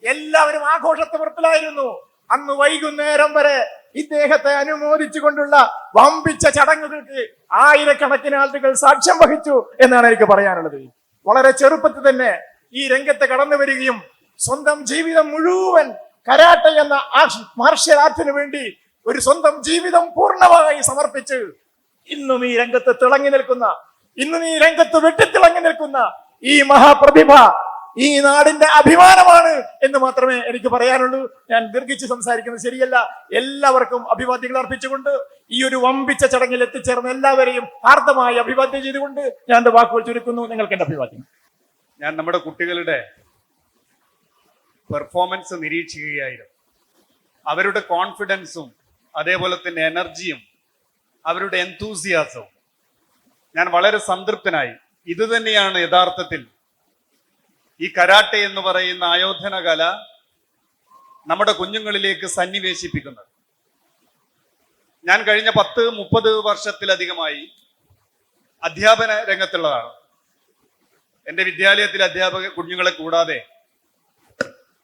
എല്ലാവരും ആഘോഷത്തിലായിരുന്നു. അന്ന് വൈകുന്നേരം വരെ ഇദ്ദേഹത്തെ അനുമോദിച്ചുകൊണ്ടുള്ള വമ്പിച്ച ചടങ്ങുകൾക്ക് ആയിരക്കണക്കിന് ആളുകൾ സാക്ഷ്യം വഹിച്ചു എന്നാണ് എനിക്ക് പറയാനുള്ളത്. വളരെ ചെറുപ്പത്തിൽ തന്നെ ഈ രംഗത്ത് കടന്നു വരികയും സ്വന്തം ജീവിതം മുഴുവൻ കരാട്ടെ എന്ന മാർഷ്യൽ ആർട്ടിന് വേണ്ടി ഒരു സ്വന്തം ജീവിതം പൂർണ്ണമായി സമർപ്പിച്ച് ഇന്നും ഈ രംഗത്ത് തിളങ്ങി നിൽക്കുന്ന, ഇന്നും ഈ രംഗത്ത് വെട്ടിത്തിളങ്ങി നിൽക്കുന്ന ഈ മഹാപ്രതിഭ ഈ നാടിന്റെ അഭിമാനമാണ് എന്ന് മാത്രമേ എനിക്ക് പറയാനുള്ളൂ. ഞാൻ ദീർഘിച്ച് സംസാരിക്കുന്നത് ശരിയല്ല. എല്ലാവർക്കും അഭിവാദ്യങ്ങൾ അർപ്പിച്ചുകൊണ്ട് ഈ ഒരു വമ്പിച്ച ചടങ്ങിൽ എത്തിച്ചേർന്ന എല്ലാവരെയും ഹാർദമായി അഭിവാദ്യം ചെയ്തുകൊണ്ട് ഞാൻ എന്റെ വാക്കുകൾ ചുരുക്കുന്നു. നിങ്ങൾക്ക് എന്റെ അഭിവാദ്യം. ഞാൻ നമ്മുടെ കുട്ടികളുടെ പെർഫോമൻസ് നിരീക്ഷിക്കുകയായിരുന്നു. അവരുടെ കോൺഫിഡൻസും അതേപോലെ തന്നെ എനർജിയും അവരുടെ എന്തൂസിയാസവും ഞാൻ വളരെ സംതൃപ്തനായി. ഇത് തന്നെയാണ് യഥാർത്ഥത്തിൽ ഈ കരാട്ടെ എന്ന് പറയുന്ന ആയോധന കല നമ്മുടെ കുഞ്ഞുങ്ങളിലേക്ക് സന്നിവേശിപ്പിക്കുന്നത്. ഞാൻ കഴിഞ്ഞ 10-30 വർഷത്തിലധികമായി അധ്യാപന രംഗത്തുള്ളതാണ്. എൻ്റെ വിദ്യാലയത്തിലെ അധ്യാപക കുഞ്ഞുങ്ങളെ കൂടാതെ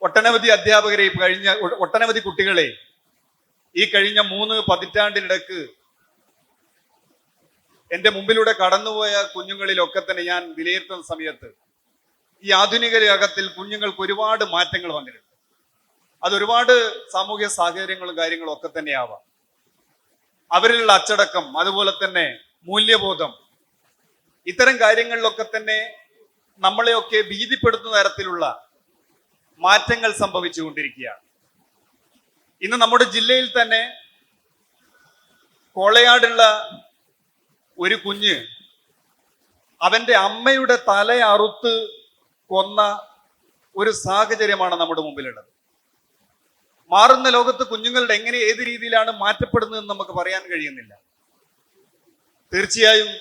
ഒട്ടനവധി അധ്യാപകരെ ഒട്ടനവധി കുട്ടികളെ ഈ കഴിഞ്ഞ 3 പതിറ്റാണ്ടിനിടക്ക് എൻ്റെ മുമ്പിലൂടെ കടന്നുപോയ കുഞ്ഞുങ്ങളിലൊക്കെ തന്നെ ഞാൻ വിലയിരുത്തുന്ന സമയത്ത് ഈ ആധുനിക യുഗത്തിൽ കുഞ്ഞുങ്ങൾക്ക് ഒരുപാട് മാറ്റങ്ങൾ വന്നിട്ടുണ്ട്. അതൊരുപാട് സാമൂഹ്യ സാഹചര്യങ്ങളും കാര്യങ്ങളും ഒക്കെ തന്നെ ആവാം. അവരിലുള്ള അച്ചടക്കം, അതുപോലെ തന്നെ മൂല്യബോധം, ഇത്തരം കാര്യങ്ങളിലൊക്കെ തന്നെ നമ്മളെയൊക്കെ ഭീതിപ്പെടുത്തുന്ന തരത്തിലുള്ള മാറ്റങ്ങൾ സംഭവിച്ചുകൊണ്ടിരിക്കുകയാണ്. ഇന്ന് നമ്മുടെ ജില്ലയിൽ തന്നെ കോളയാടുള്ള ഒരു കുഞ്ഞ് അവന്റെ അമ്മയുടെ തല അറുത്ത് കൊന്ന ഒരു സാഹചര്യമാണ് നമ്മുടെ മുമ്പിലുള്ളത്. മാറുന്ന ലോകത്ത് കുഞ്ഞുങ്ങളുടെ എങ്ങനെ ഏത് രീതിയിലാണ് മാറ്റപ്പെടുന്നതെന്ന് നമുക്ക് പറയാൻ കഴിയുന്നില്ല. തീർച്ചയായും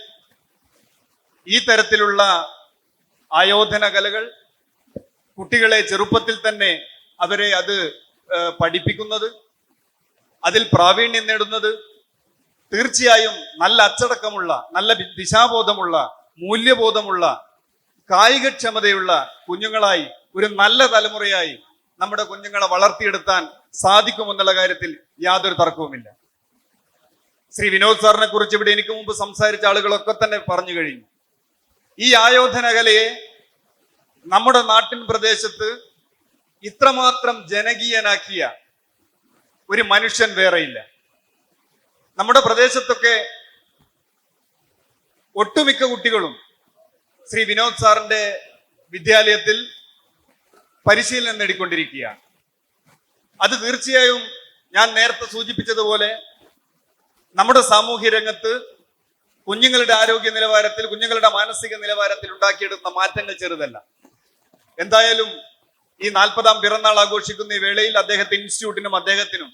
ഈ തരത്തിലുള്ള ആയോധന കലകൾ കുട്ടികളെ ചെറുപ്പത്തിൽ തന്നെ അവരെ അത് പഠിപ്പിക്കുന്നത്, അതിൽ പ്രാവീണ്യം നേടുന്നത് തീർച്ചയായും നല്ല അച്ചടക്കമുള്ള, നല്ല ദിശാബോധമുള്ള, മൂല്യബോധമുള്ള, കായികക്ഷമതയുള്ള കുഞ്ഞുങ്ങളായി, ഒരു നല്ല തലമുറയായി നമ്മുടെ കുഞ്ഞുങ്ങളെ വളർത്തിയെടുക്കാൻ സാധിക്കുമെന്നുള്ള കാര്യത്തിൽ യാതൊരു തർക്കവുമില്ല. ശ്രീ വിനോദ് സാറിനെ കുറിച്ച് ഇവിടെ എനിക്ക് മുമ്പ് സംസാരിച്ച ആളുകളൊക്കെ തന്നെ പറഞ്ഞു കഴിഞ്ഞു. ഈ ആയോധന കലയെ നമ്മുടെ നാട്ടിൻ പ്രദേശത്ത് ഇത്രമാത്രം ജനകീയനാക്കിയ ഒരു മനുഷ്യൻ വേറെയില്ല. നമ്മുടെ പ്രദേശത്തൊക്കെ ഒട്ടുമിക്ക കുട്ടികളും ശ്രീ വിനോദ് സാറിന്റെ വിദ്യാലയത്തിൽ പരിശീലനം നേടിക്കൊണ്ടിരിക്കുകയാണ്. അത് തീർച്ചയായും ഞാൻ നേരത്തെ സൂചിപ്പിച്ചതുപോലെ നമ്മുടെ സാമൂഹ്യ രംഗത്ത് കുഞ്ഞുങ്ങളുടെ ആരോഗ്യ നിലവാരത്തിൽ, കുഞ്ഞുങ്ങളുടെ മാനസിക നിലവാരത്തിൽ ഉണ്ടാക്കിയെടുക്കുന്ന മാറ്റങ്ങൾ ചെറുതല്ല. എന്തായാലും ഈ 40ാം പിറന്നാൾ ആഘോഷിക്കുന്ന ഈ വേളയിൽ അദ്ദേഹത്തെ ഇൻസ്റ്റിറ്റ്യൂട്ടിനും അദ്ദേഹത്തിനും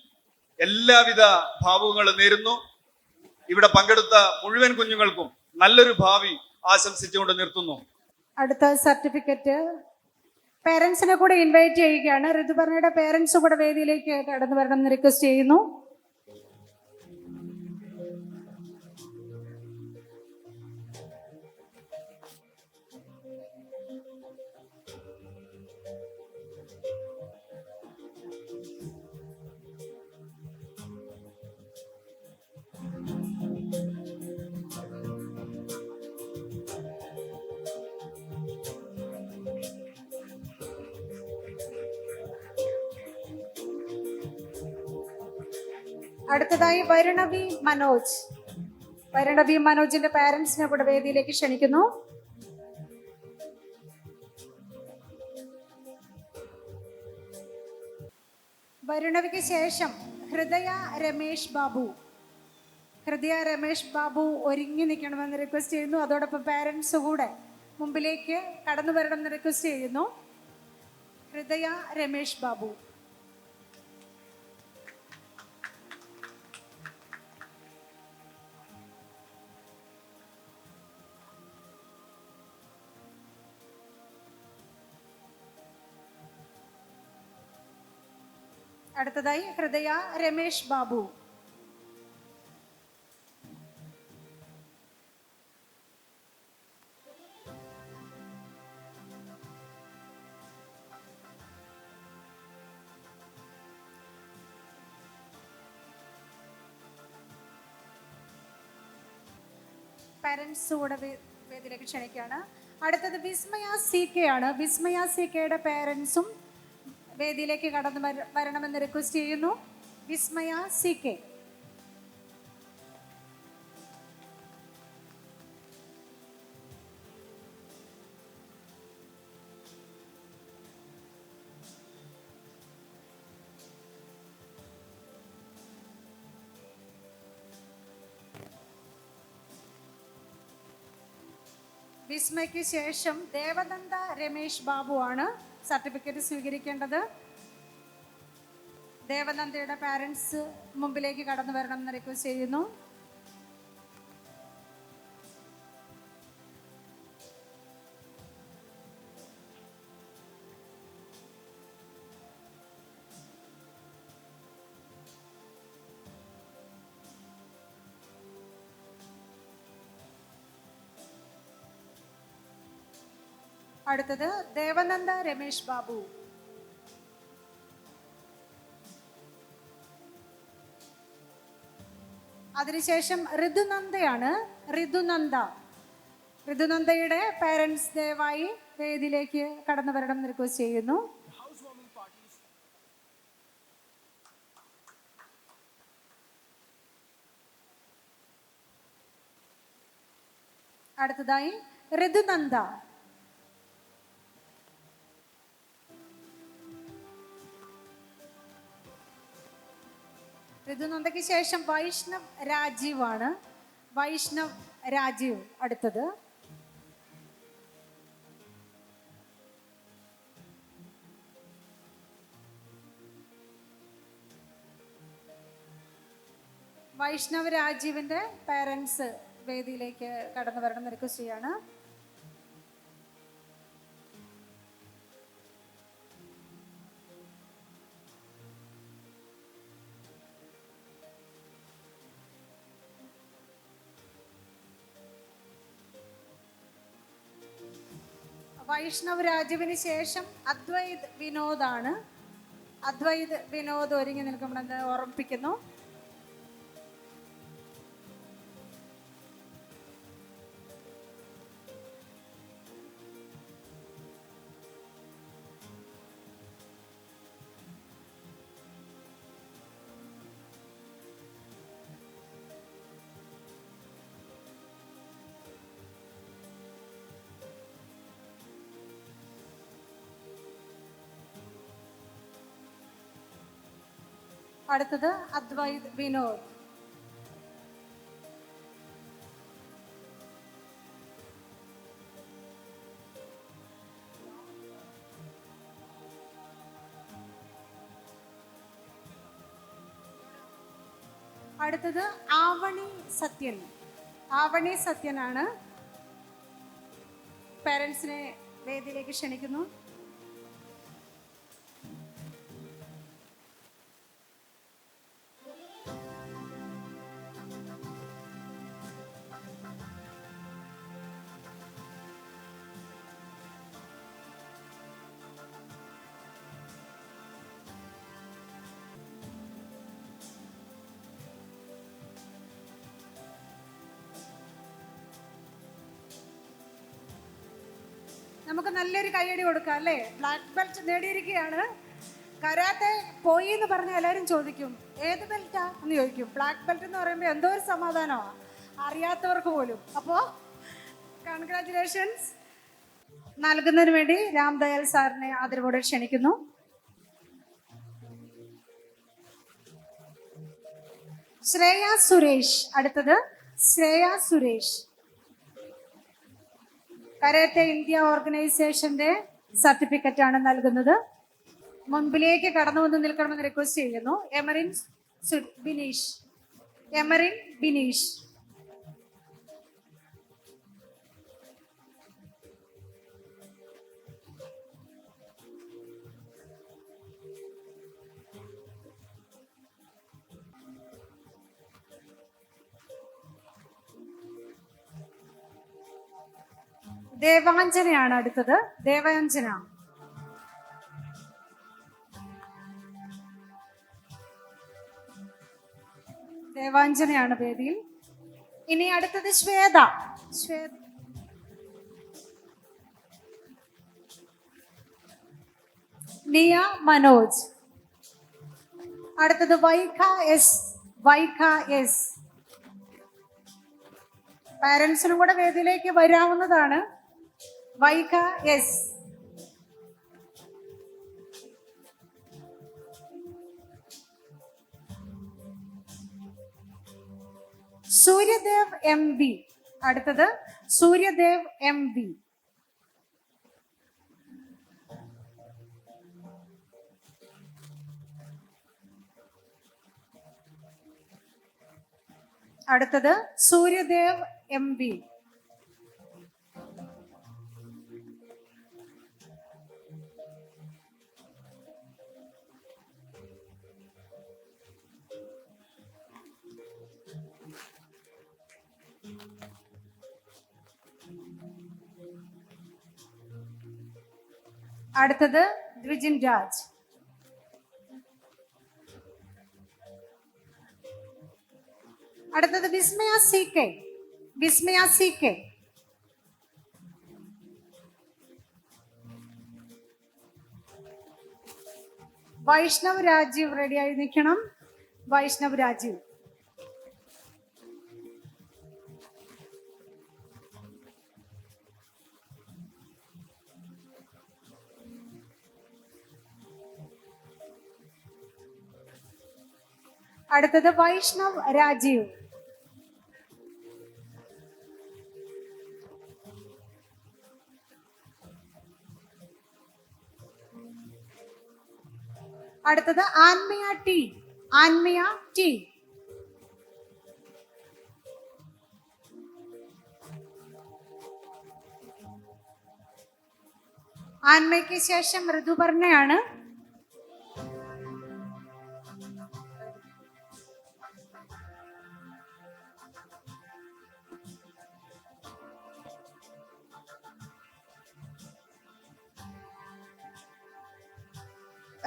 എല്ലാവിധ ഭാവുകങ്ങളും നേരുന്നു. ഇവിടെ പങ്കെടുത്ത മുഴുവൻ കുഞ്ഞുങ്ങൾക്കും നല്ലൊരു ഭാവി ആശംസിച്ചുകൊണ്ട് നിർത്തുന്നു. അടുത്ത സർട്ടിഫിക്കറ്റ് പേരൻസിനെ കൂടെ ഇൻവൈറ്റ് ചെയ്യുകയാണ്. ഋതുപർണയുടെ പേരൻസ് കൂടെ വേദിയിലേക്ക് കടന്നു വരണം എന്ന് റിക്വസ്റ്റ് ചെയ്യുന്നു. അടുത്തതായി വരുണവി മനോജ്. വരുണവി മനോജിന്റെ പാരന്റ്സിനെ കൂടെ വേദിയിലേക്ക് ക്ഷണിക്കുന്നു. വരുണവിക്ക് ശേഷം ഹൃദയ രമേശ് ബാബു. ഹൃദയ രമേശ് ബാബു ഒരുങ്ങി നിൽക്കണമെന്ന് റിക്വസ്റ്റ് ചെയ്യുന്നു. അതോടൊപ്പം പാരന്റ്സ് കൂടെ മുമ്പിലേക്ക് കടന്നു വരണമെന്ന് റിക്വസ്റ്റ് ചെയ്യുന്നു. ഹൃദയ രമേശ് ബാബു. അടുത്തതായി ഹൃദയ രമേശ് ബാബു. പാരന്റ്സ് കൂടെ വേദിയിലേക്ക് ക്ഷണിക്കുകയാണ്. അടുത്തത് വിസ്മയ സി കെ ആണ്. വിസ്മയ സി കെയുടെ പാരന്റ്സും വേദിയിലേക്ക് കടന്നു വരണമെന്ന് റിക്വസ്റ്റ് ചെയ്യുന്നു. വിസ്മയ സി കെ. വിസ്മയ്ക്ക് ശേഷം ദേവനന്ദ രമേശ് ബാബു ആണ് സർട്ടിഫിക്കറ്റ് സ്വീകരിക്കേണ്ടത്. ദേവനന്ദയുടെ പാരന്റ്സ് മുമ്പിലേക്ക് കടന്നു വരണം എന്ന് റിക്വസ്റ്റ് ചെയ്യുന്നു. അടുത്തത് ദേവനന്ദ രമേശ് ബാബു. അതിനുശേഷം ഋതുനന്ദയാണ്. ഋതുനന്ദയുടെ പാരന്റ്സ് ദയവായി വേദിയിലേക്ക് കടന്നു വരണം എന്ന് റിക്വസ്റ്റ് ചെയ്യുന്നു. അടുത്തതായി ഋതുനന്ദ. ഋതുനന്ദയ്ക്ക് ശേഷം വൈഷ്ണവ് രാജീവ് ആണ്. വൈഷ്ണവ് രാജീവ് അടുത്തത്. വൈഷ്ണവ് രാജീവിന്റെ പേരൻസ് വേദിയിലേക്ക് കടന്നു വരണം റിക്വസ്റ്റ് ചെയ്യാണ്. വൈഷ്ണവ് രാജീവിന് ശേഷം അദ്വൈത് വിനോദാണ്. അദ്വൈത് വിനോദ് ഒരുങ്ങി നിൽക്കുമെന്ന് ഓർമ്മിപ്പിക്കുന്നു. അടുത്തത് അദ്വൈത് വിനോദ്. അടുത്തത് ആവണി സത്യൻ. ആവണി സത്യനാണ്. പേരൻസിനെ വേദിയിലേക്ക് ക്ഷണിക്കുന്നു. നമുക്ക് നല്ലൊരു കൈയടി കൊടുക്കാം അല്ലേ? Black belt നേടിയിരിക്കുകയാണ്. കരാത്തെ പോയി എന്ന് പറഞ്ഞാൽ എല്ലാവരും ചോദിക്കും ഏത് ബെൽറ്റാ എന്ന് ചോദിക്കും. ബ്ലാക്ക് ബെൽറ്റ് എന്ന് പറയുമ്പോൾ എന്തോ ഒരു സമാധാനമാണ് അറിയാത്തവർക്ക് പോലും. അപ്പോൾ കൺഗ്രാറ്റുലേഷൻസ് നൽകുന്നതിന് വേണ്ടി രാംദയാൽ സാറിനെ ആദരവോടെ ക്ഷണിക്കുന്നു. ശ്രേയ സുരേഷ്. അടുത്തത് ശ്രേയ സുരേഷ്. കരാട്ടെ ഇന്ത്യ ഓർഗനൈസേഷന്റെ സർട്ടിഫിക്കറ്റ് ആണ് നൽകുന്നത്. മുൻപിലേക്ക് കടന്നു വന്ന് നിൽക്കണമെന്ന് റിക്വസ്റ്റ് ചെയ്യുന്നു. എമറിൻ ബിനീഷ്. എമറിൻ ബിനീഷ്. ദേവാഞ്ജനയാണ് അടുത്തത്. ദേവാഞ്ജന. ദേവാഞ്ജനയാണ് വേദിയിൽ. ഇനി അടുത്തത് ശ്വേത. ശ്വേത. നിയ മനോജ്. അടുത്തത് വൈഖ എസ്. വൈഖ എസ്. പാരൻസിനും കൂടെ വേദിയിലേക്ക് വരാവുന്നതാണ്. Vaikha S. Suryadev M V. അടുത്തത് സൂര്യദേവ് എം വി. അടുത്തത് സൂര്യദേവ് എം വി. അടുത്തത് ദ്വിജിൻ രാജ്. അടുത്തത് വിസ്മയ സി കെ. വിസ്മയ സി കെ. വൈഷ്ണവ് രാജീവ് റെഡിയായി നിൽക്കണം. വൈഷ്ണവ് രാജീവ്. അടുത്തത് വൈഷ്ണവ് രാജീവ്. അടുത്തത് ആൻമിയ ടി. ആൻമിയ ടി. ആൻമയ്ക്ക് ശേഷം ഋതുപർണയാണ്.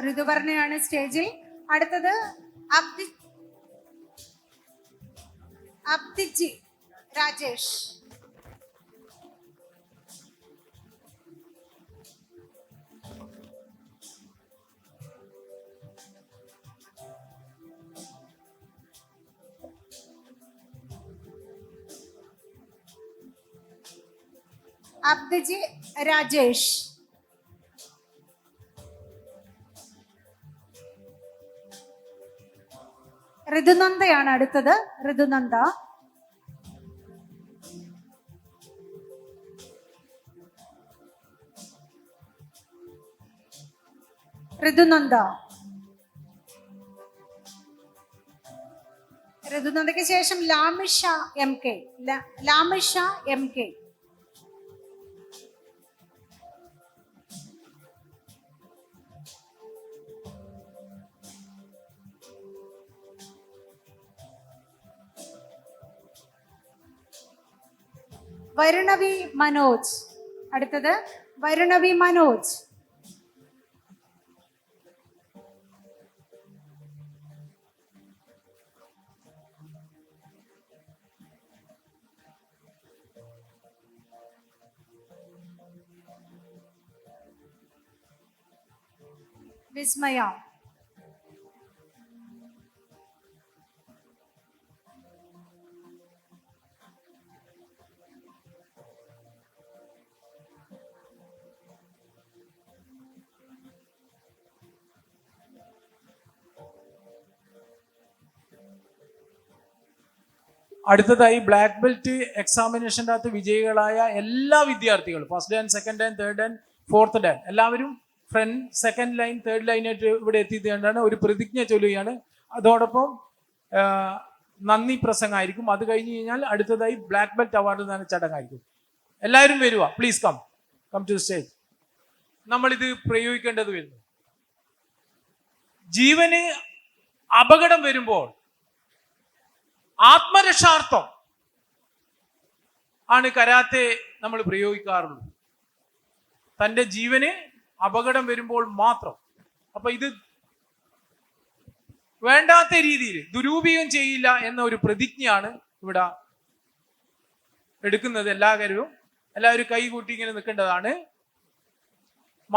ഋതുപർണയാണ് സ്റ്റേജിൽ. അടുത്തത് അബ്ദിജി രാജേഷ്. അബ്ദിജി രാജേഷ്. ഋതുനന്ദയാണ് അടുത്തത്. ഋതുനന്ദ. ഋതുനന്ദ. ഋതുനന്ദയ്ക്ക് ശേഷം Lamisha M K. Lamisha M K. Varunavi Manoj. അടുത്തത് വരുണവി മനോജ്. വിസ്മയ. അടുത്തതായി ബ്ലാക്ക് ബെൽറ്റ് എക്സാമിനേഷൻ്റെ അകത്ത് വിജയികളായ എല്ലാ വിദ്യാർത്ഥികളും first Dan, second Dan, third Dan, fourth Dan എല്ലാവരും ഫ്രണ്ട്, സെക്കൻഡ് ലൈൻ, തേർഡ് ലൈനായിട്ട് ഇവിടെ എത്തിയതുകൊണ്ടാണ് ഒരു പ്രതിജ്ഞ ചൊല്ലുകയാണ്. അതോടൊപ്പം നന്ദി പ്രസംഗമായിരിക്കും. അത് കഴിഞ്ഞ് കഴിഞ്ഞാൽ അടുത്തതായി ബ്ലാക്ക് ബെൽറ്റ് അവാർഡ് എന്ന ചടങ്ങായിരിക്കും. എല്ലാവരും വരുക, പ്ലീസ് കം ടു സ്റ്റേജ്. നമ്മളിത് പ്രയോഗിക്കേണ്ടത് വരുന്നു. ജീവന് അപകടം വരുമ്പോൾ ആത്മരക്ഷാർത്ഥം ആണ് കരാത്തെ നമ്മൾ പ്രയോഗിക്കാറുള്ളത്. തൻ്റെ ജീവന് അപകടം വരുമ്പോൾ മാത്രം. അപ്പൊ ഇത് വേണ്ടാത്ത രീതിയിൽ ദുരുപയോഗം ചെയ്യില്ല എന്ന ഒരു പ്രതിജ്ഞയാണ് ഇവിടെ എടുക്കുന്നത്. എല്ലാവരും കൈകൂട്ടി ഇങ്ങനെ നിൽക്കേണ്ടതാണ്.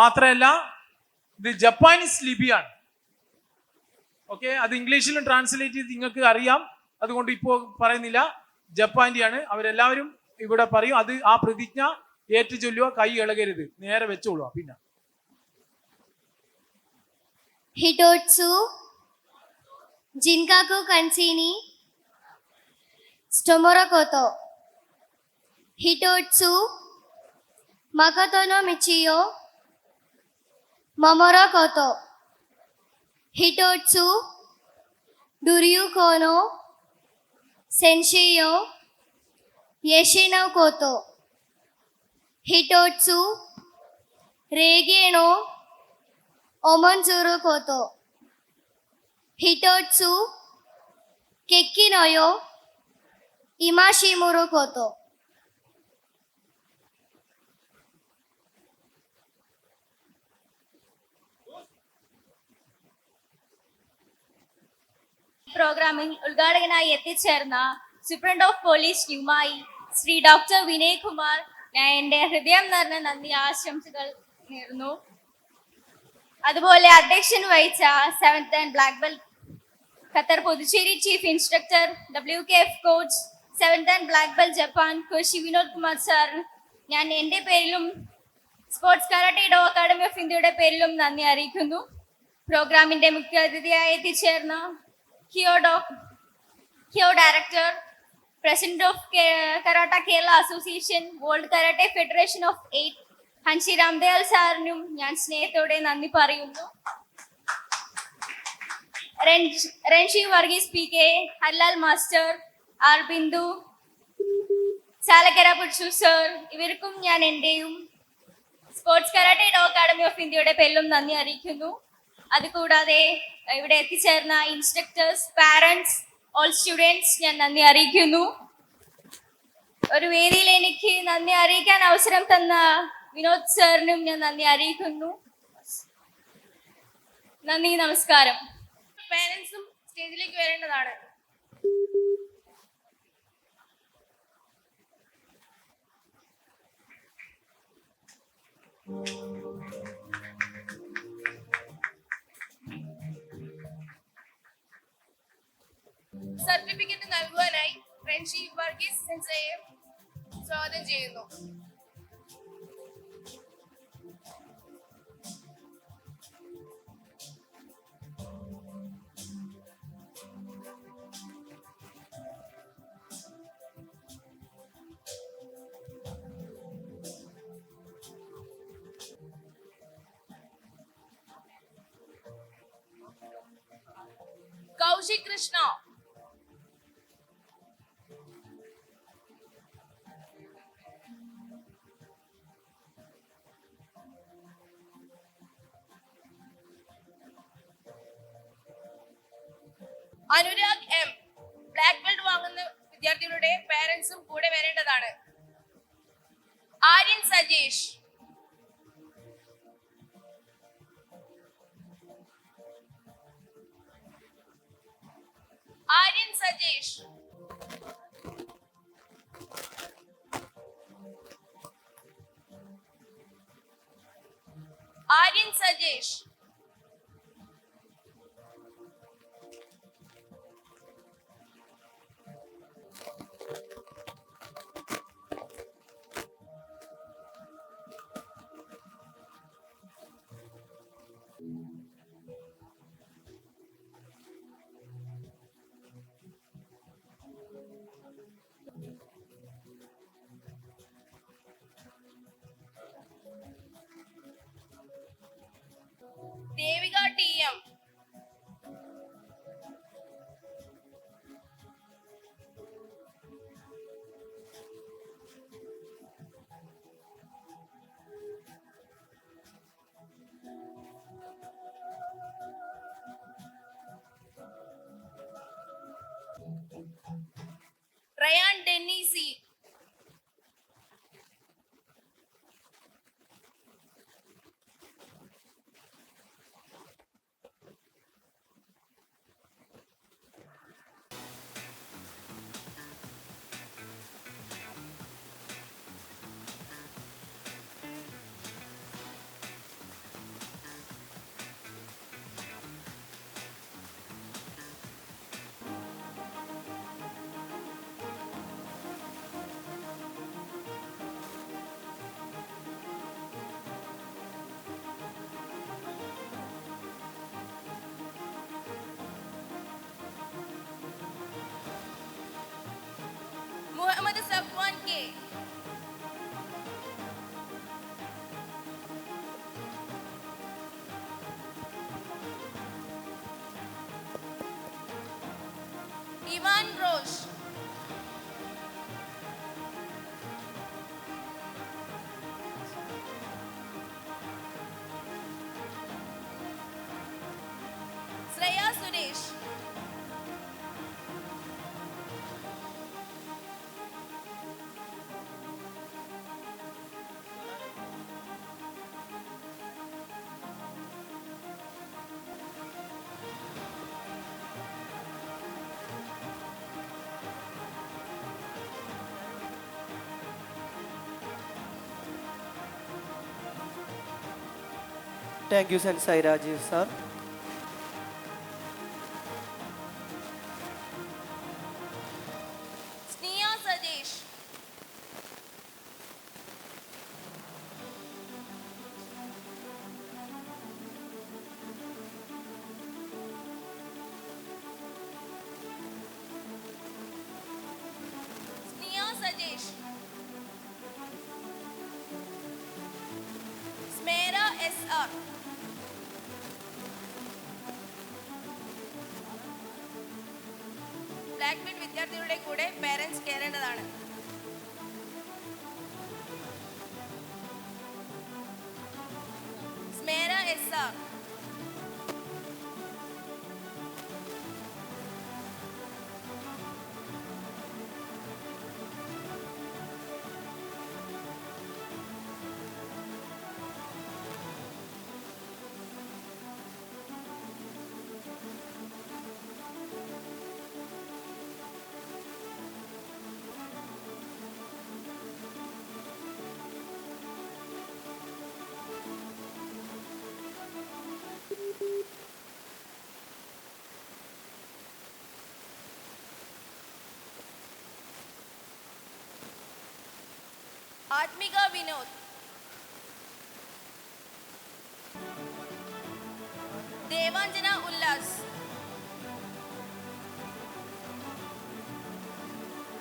മാത്രമല്ല ഇത് ജപ്പാനീസ് ലിപിയാണ്. ഓക്കെ, അത് ഇംഗ്ലീഷിലും ട്രാൻസ്ലേറ്റ് ചെയ്ത് നിങ്ങൾക്ക് അറിയാം, അതുകൊണ്ട് ഇപ്പോൾ പറയുന്നില്ല. ജപ്പാൻ്റെയാണ്. അവരെല്ലാവരും ഇവിടെ പറയും. അത് ആ പ്രതിജ്ഞ ഏറ്റു ചൊല്ലുക, കൈ ഇളകരുത്, നേരെ വെച്ചോളുക. പിന്നെ ഹിറ്റോട്സു ജിൻകാക്കു കൻസീനി സ്റ്റൊമൊറോകോട്ടോ ഹിറ്റോട്സു മകതോനോ മിച്ചിയോ മൊമൊറോകോട്ടോ ഹിറ്റോട്സു ഡുരിയുകോനോ സെൻഷിയോ യഷിനോ കോട്ടോ ഹിറ്റോട്സു രേഗേണോ ഒമൻസുറു കോട്ടോ ഹിറ്റോട്സു കെക്കിനോയോ ഇമാഷിമുറു കോട്ടോ. പ്രോഗ്രാമിൽ ഉദ്ഘാടകനായി എത്തിച്ചേർന്ന സൂപ്രണ്ട് ഓഫ് പോലീസ് ന്യൂമായി ശ്രീ ഡോക്ടർ വിനയ് കുമാർ, ഞാൻ എൻ്റെ ഹൃദയം നിറഞ്ഞ നന്ദി ആശംസകൾ നേർന്നു. അതുപോലെ അധ്യക്ഷൻ വഹിച്ച 7th and black belt Qatar Puducherry chief instructor WKF coach 7th and black belt Japan coach Vinod Kumar sir, ഞാൻ എൻ്റെ പേരിലും sports karate do academy of ഇന്ത്യയുടെ പേരിലും നന്ദി അറിയിക്കുന്നു. പ്രോഗ്രാമിന്റെ മുഖ്യ അതിഥിയായി എത്തിച്ചേർന്ന KIO director, president of karate Kerala association, world karate federation of 8 hanshi Ramdayal സാറിനും ഞാൻ സ്നേഹത്തോടെ നന്ദി പറയുന്നു. Renshi Varghese PK, Harlal master, R Bindu, Chalakkara Puchu sir, ഇവർക്കും ഞാൻ എൻ്റെയും sports karate do academy of ഇന്ത്യയുടെ പേരിലും നന്ദി അറിയിക്കുന്നു. അതുകൂടാതെ ഇവിടെ എത്തിച്ചേർന്ന ഇൻസ്ട്രക്ടേഴ്സ്, പാരന്റ്സ്, ഓൾ സ്റ്റുഡൻസ് ഞാൻ നന്ദി അറിയിക്കുന്നു. ഒരു വേദിയിൽ എനിക്ക് നന്ദി അറിയിക്കാൻ അവസരം തന്ന വിനോദ് സാറിനും ഞാൻ നന്ദി അറിയിക്കുന്നു. നന്ദി, നമസ്കാരം. പാരന്റ്സും സ്റ്റേജിലേക്ക് വരേണ്ടതാണ്. സർട്ടിഫിക്കറ്റ് നൽകുവാനായി ഫ്രണ്ട്ഷിപ്പ് വർഗീസ് സെൻസയെ സ്വാഗതം ചെയ്യുന്നു. Kaushik Krishna, Anurag M. Black belt വാങ്ങുന്ന വിദ്യാർത്ഥികളുടെ പാരന്റ്സും കൂടെ വരേണ്ടതാണ്. Aryan Sajesh, Aryan Sajesh, Aryan Sajesh, Devika T M, Ryan Dennis, Muhammad Safwan K, Ivan Rosh, Shreya Suresh, Thank you, Sensei Rajiv sir. Sniya Sajesh, Sniya Sajesh, Smera S R, black belt വിദ്യാർത്ഥികളുടെ കൂടെ പേരന്റ്സ് കയറേണ്ടതാണ്. SR. Atmika Vinod. Devanjana Ullas.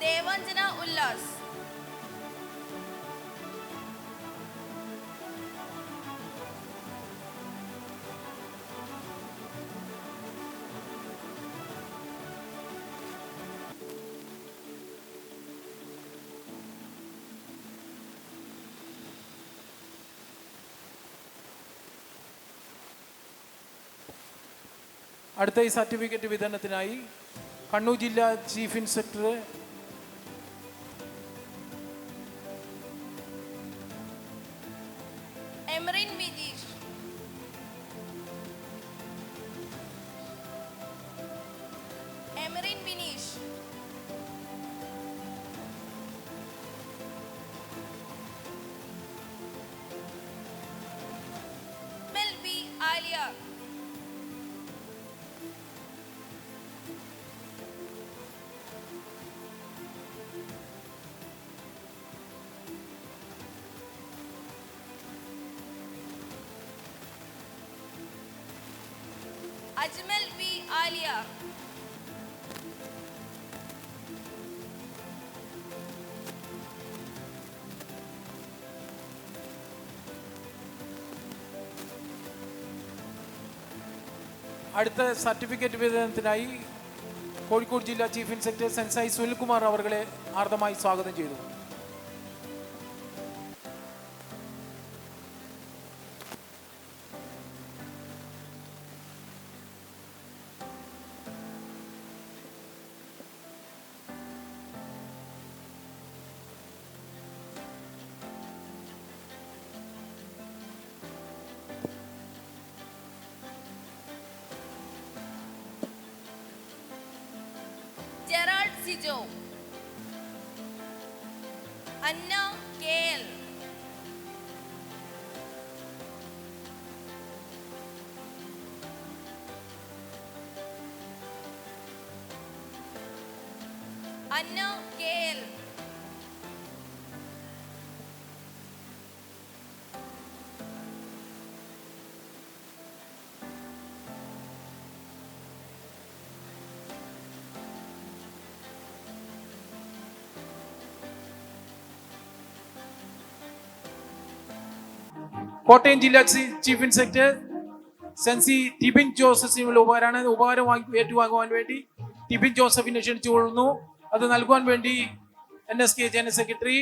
Devanjana Ullas. അടുത്ത ഈ സർട്ടിഫിക്കറ്റ് വിതരണത്തിനായി കണ്ണൂർ ജില്ലാ chief inspector Emrin Vidish. Emrin Vinish. Mel B. Alia. Ajmal V. Alia. അടുത്ത സർട്ടിഫിക്കറ്റ് വിതരണത്തിനായി കോഴിക്കോട് ജില്ലാ ചീഫ് ഇൻസ്പെക്ടർ സെൻസായി സുനിൽകുമാർ അവരെ ആർദ്രമായി സ്വാഗതം ചെയ്തു. Gerald Sijo. Anna KL. Anna KL. Kottayam ജില്ലാ ചീഫ് ഇൻസ്പെക്ടർ സെൻസി ടിബിൻ ജോസഫിനുള്ള ഉപകാരമാണ്. ഉപകാരം ഏറ്റുവാങ്ങുവാൻ വേണ്ടി ടിബിൻ ജോസഫിനെ ക്ഷണിച്ചുകൊള്ളുന്നു. അത് നൽകുവാൻ വേണ്ടി NSK general secretary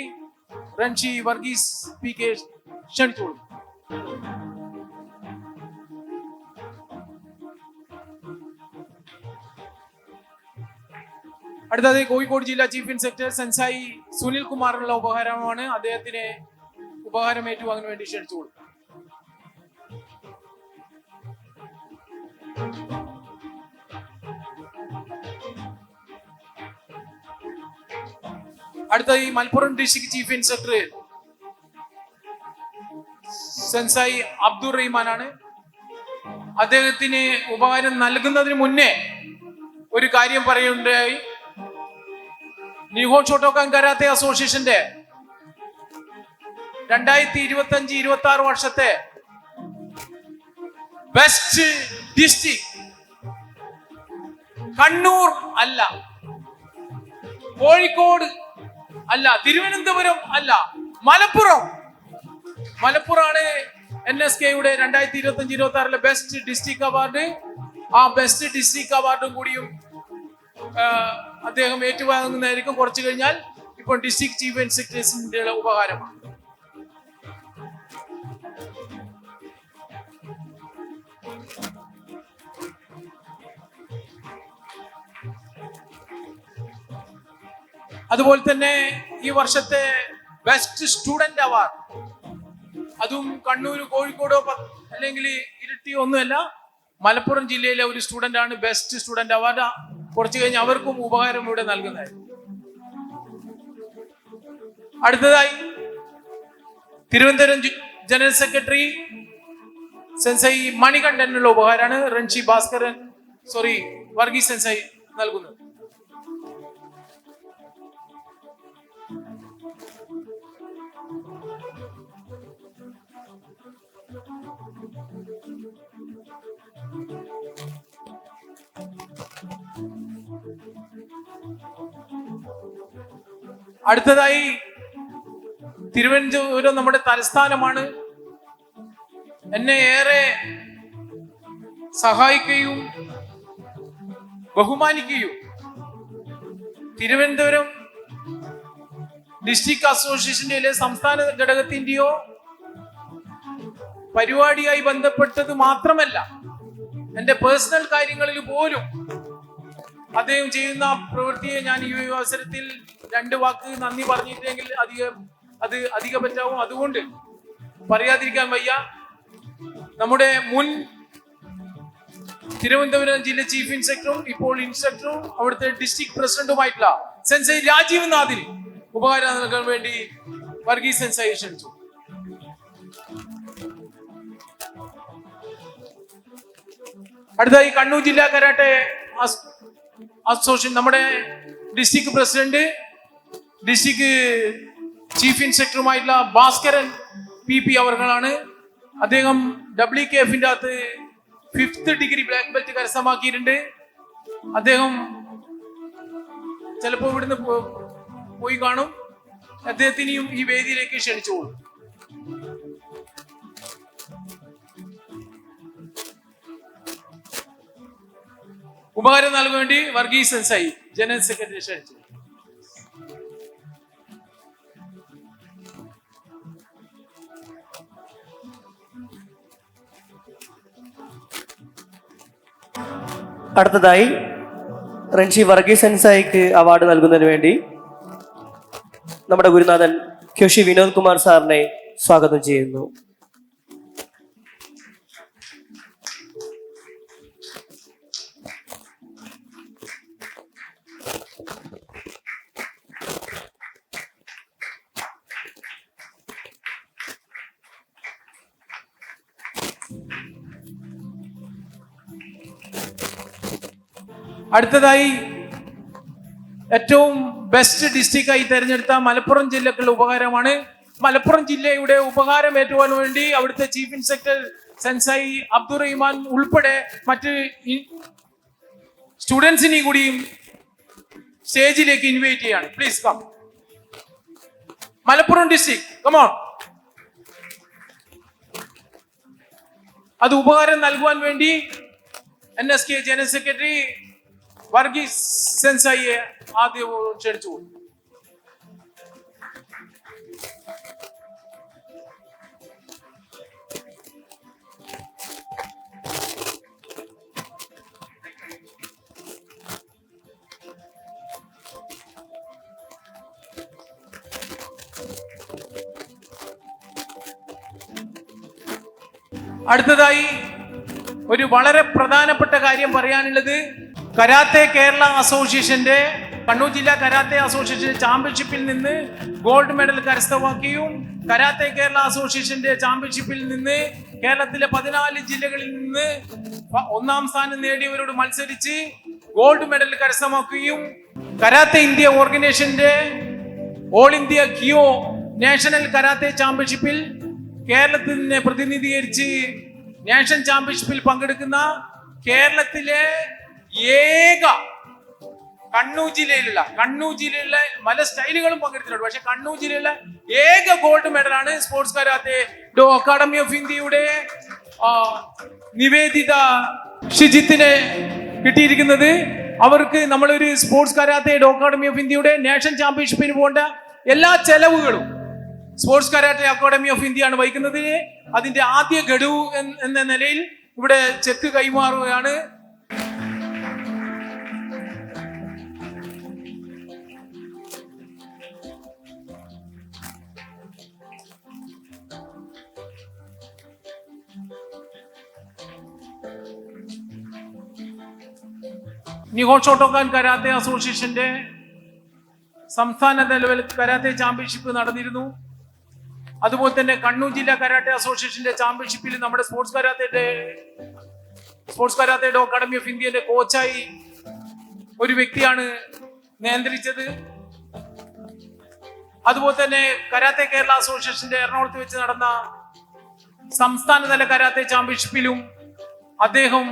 renshi Varghese PK ക്ഷണിച്ചുകൊള്ളുന്നു. അടുത്തത് കോഴിക്കോട് ജില്ലാ ചീഫ് ഇൻസ്പെക്ടർ സെൻസായി സുനിൽ കുമാറിനുള്ള ഉപഹാരമാണ്. അദ്ദേഹത്തിന് ഉപഹാരം ഏറ്റുവാങ്ങാൻ വേണ്ടി ക്ഷണിച്ചുകൊള്ളുന്നു. അടുത്ത ഈ Malappuram district chief inspector sensei Abdul റഹ്മാനാണ്. അദ്ദേഹത്തിന് ഉപഹാരം നൽകുന്നതിന് മുന്നേ ഒരു കാര്യം പറയുകയുണ്ടായി. നിഹോൺ ഷോട്ടോക്കാൻ കരാത്തെ അസോസിയേഷന്റെ 2025-26 വർഷത്തെ ബെസ്റ്റ് ഡിസ്ട്രിക്ട് കണ്ണൂർ അല്ല, കോഴിക്കോട് അല്ല, തിരുവനന്തപുരം അല്ല, മലപ്പുറമാണ് NSKയുടെ 2025-26 ബെസ്റ്റ് ഡിസ്ട്രിക്ട് അവാർഡ്. ആ ബെസ്റ്റ് ഡിസ്ട്രിക്ട് അവാർഡും കൂടിയും അദ്ദേഹം ഏറ്റുവാങ്ങുന്നതായിരിക്കും കുറച്ചു കഴിഞ്ഞാൽ. ഇപ്പോൾ ഡിസ്ട്രിക്ട് ചീഫ് ഇൻസ്പെക്ടേഴ്സിന്റെ ഉപഹാരമാണ്. അതുപോലെ തന്നെ ഈ വർഷത്തെ ബെസ്റ്റ് സ്റ്റുഡന്റ് അവാർഡ്, അതും കണ്ണൂർ, കോഴിക്കോടോ അല്ലെങ്കിൽ ഇരിട്ടി ഒന്നുമല്ല, മലപ്പുറം ജില്ലയിലെ ഒരു സ്റ്റുഡന്റ് ആണ് ബെസ്റ്റ് സ്റ്റുഡന്റ് അവാർഡ്. കുറച്ച് കഴിഞ്ഞ് അവർക്കും ഉപഹാരം ഇവിടെ നൽകുന്നതായി. അടുത്തതായി തിരുവനന്തപുരം ജനറൽ സെക്രട്ടറി സെൻസൈ മണികണ്ഠനുള്ള ഉപഹാരമാണ് റൺഷി ഭാസ്കരൻ വർഗീസ് സെൻസൈ നൽകുന്നത്. അടുത്തതായി തിരുവനന്തപുരം നമ്മുടെ തലസ്ഥാനമാണ്. എന്നെ ഏറെ സഹായിക്കുകയും ബഹുമാനിക്കുകയും തിരുവനന്തപുരം ഡിസ്ട്രിക്ട് അസോസിയേഷന്റെ സംസ്ഥാന ഘടകത്തിന്റെയോ പരിപാടിയായി ബന്ധപ്പെട്ടത് മാത്രമല്ല, എന്റെ പേഴ്സണൽ കാര്യങ്ങളിൽ പോലും അദ്ദേഹം ചെയ്യുന്ന പ്രവൃത്തിയെ ഞാൻ ഈ അവസരത്തിൽ 2 വാക്ക് നന്ദി പറഞ്ഞില്ലെങ്കിൽ അധിക പറ്റാവും. അതുകൊണ്ട് പറയാതിരിക്കാൻ വയ്യ. നമ്മുടെ മുൻ തിരുവനന്തപുരം ജില്ല ചീഫ് ഇൻസ്പെക്ടറും ഇപ്പോൾ ഇൻസ്പെക്ടറും അവിടുത്തെ ഡിസ്ട്രിക്ട് പ്രസിഡന്റുമായിട്ടുള്ള സെൻസൈ രാജീവ് നാഥിന് ഉപഹാരം നൽകാൻ വേണ്ടി വർഗീസ് സെൻസൈ ക്ഷണിച്ചു. അടുത്തായി കണ്ണൂർ ജില്ലാ കരാട്ടെ അസോസിയേഷൻ നമ്മുടെ ഡിസ്ട്രിക്ട് പ്രസിഡന്റ്, ഡിസ്ട്രിക്ട് ചീഫ് ഇൻസ്പെക്ടറുമായിട്ടുള്ള ഭാസ്കരൻ PP അവർകളാണ്. അദ്ദേഹം WKFന്റെ അകത്ത് 5th ഡിഗ്രി ബ്ലാക്ക് ബെൽറ്റ് കരസ്ഥമാക്കിയിട്ടുണ്ട്. അദ്ദേഹം ചിലപ്പോൾ ഇവിടുന്ന് പോയി കാണും. അദ്ദേഹത്തിനെയും ഈ വേദിയിലേക്ക് ക്ഷണിച്ചോളൂ. ഉപഹാരം നൽകാൻ വേണ്ടി വർഗീസ് സെൻസൈ ജനറൽ സെക്രട്ടറി ക്ഷണിച്ചു. അടുത്തതായി റൺഷി വർഗീസ് സെൻസായിക്ക് അവാർഡ് നൽകുന്നതിന് വേണ്ടി നമ്മുടെ ഗുരുനാഥൻ KC വിനോദ് കുമാർ സാറിനെ സ്വാഗതം ചെയ്യുന്നു. അടുത്തതായി ഏറ്റവും ബെസ്റ്റ് ഡിസ്ട്രിക്റ്റായി തെരഞ്ഞെടുത്ത മലപ്പുറം ജില്ലക്കുള്ള ഉപഹാരമാണ്. മലപ്പുറം ജില്ലയുടെ ഉപഹാരം ഏറ്റുവാൻ വേണ്ടി അവിടുത്തെ ചീഫ് ഇൻസ്പെക്ടർ സെൻസൈ അബ്ദുറഹിമാൻ ഉൾപ്പെടെ മറ്റ് സ്റ്റുഡൻസിനെയും കൂടിയും സ്റ്റേജിലേക്ക് ഇൻവൈറ്റ് ചെയ്യാണ്. Please come. Malappuram district come on. അത് ഉപഹാരം നൽകുവാൻ വേണ്ടി NSK ജനറൽ സെക്രട്ടറി വർഗീസ് സെൻസൈയെ ആദ്യം ക്ഷണിച്ചു. അടുത്തതായി ഒരു വളരെ പ്രധാനപ്പെട്ട കാര്യം പറയാനുള്ളത്, കരാത്തെ കേരള അസോസിയേഷന്റെ കണ്ണൂർ ജില്ലാ കരാത്തെ അസോസിയേഷൻ ചാമ്പ്യൻഷിപ്പിൽ നിന്ന് ഗോൾഡ് മെഡൽ കരസ്ഥമാക്കിയും കരാത്തെ കേരള അസോസിയേഷന്റെ ചാമ്പ്യൻഷിപ്പിൽ നിന്ന് കേരളത്തിലെ 14 ജില്ലകളിൽ നിന്ന് 1ാം സ്ഥാനം നേടിയവരോട് മത്സരിച്ച് ഗോൾഡ് മെഡൽ കരസ്ഥമാക്കുകയും കരാത്തെ ഇന്ത്യ ഓർഗനൈസേഷന്റെ ഓൾ ഇന്ത്യ കിയോ നാഷണൽ കരാത്തെ ചാമ്പ്യൻഷിപ്പിൽ കേരളത്തിനെ പ്രതിനിധീകരിച്ച് നാഷണൽ ചാമ്പ്യൻഷിപ്പിൽ പങ്കെടുക്കുന്ന കേരളത്തിലെ ഏക കണ്ണൂർ ജില്ലയിലുള്ള പല സ്റ്റൈലുകളും പങ്കെടുത്തിട്ടുണ്ട്. പക്ഷെ കണ്ണൂർ ജില്ലയിലെ ഏക ഗോൾഡ് മെഡലാണ് sports karate do academy of ഇന്ത്യയുടെ നിവേദിത ഷിജിത്തിനെ കിട്ടിയിരിക്കുന്നത്. അവർക്ക് നമ്മളൊരു sports karate do academy of ഇന്ത്യയുടെ നാഷണൽ ചാമ്പ്യൻഷിപ്പിന് പോകേണ്ട എല്ലാ ചെലവുകളും sports karate academy of India ആണ് വഹിക്കുന്നത്. അതിന്റെ ആദ്യ ഗഡു എന്ന നിലയിൽ ഇവിടെ ചെക്ക് കൈമാറുകയാണ്. നിഹോ ഷോട്ടോക്കാൻ കരാത്തെ അസോസിയേഷന്റെ സംസ്ഥാന ലെവൽ കരാത്തെ ചാമ്പ്യൻഷിപ്പ് നടന്നിരുന്നു. അതുപോലെ തന്നെ കണ്ണൂർ ജില്ലാ കരാട്ടെ അസോസിയേഷന്റെ ചാമ്പ്യൻഷിപ്പിൽ നമ്മുടെ സ്പോർട്സ് കരാത്തെ അക്കാദമി ഓഫ് ഇന്ത്യയുടെ കോച്ചായി ഒരു വ്യക്തിയാണ് നിയന്ത്രിച്ചത്. അതുപോലെ തന്നെ കരാത്തെ കേരള അസോസിയേഷന്റെ എറണാകുളത്ത് വെച്ച് നടന്ന സംസ്ഥാനതല കരാത്തെ ചാമ്പ്യൻഷിപ്പിലും അദ്ദേഹം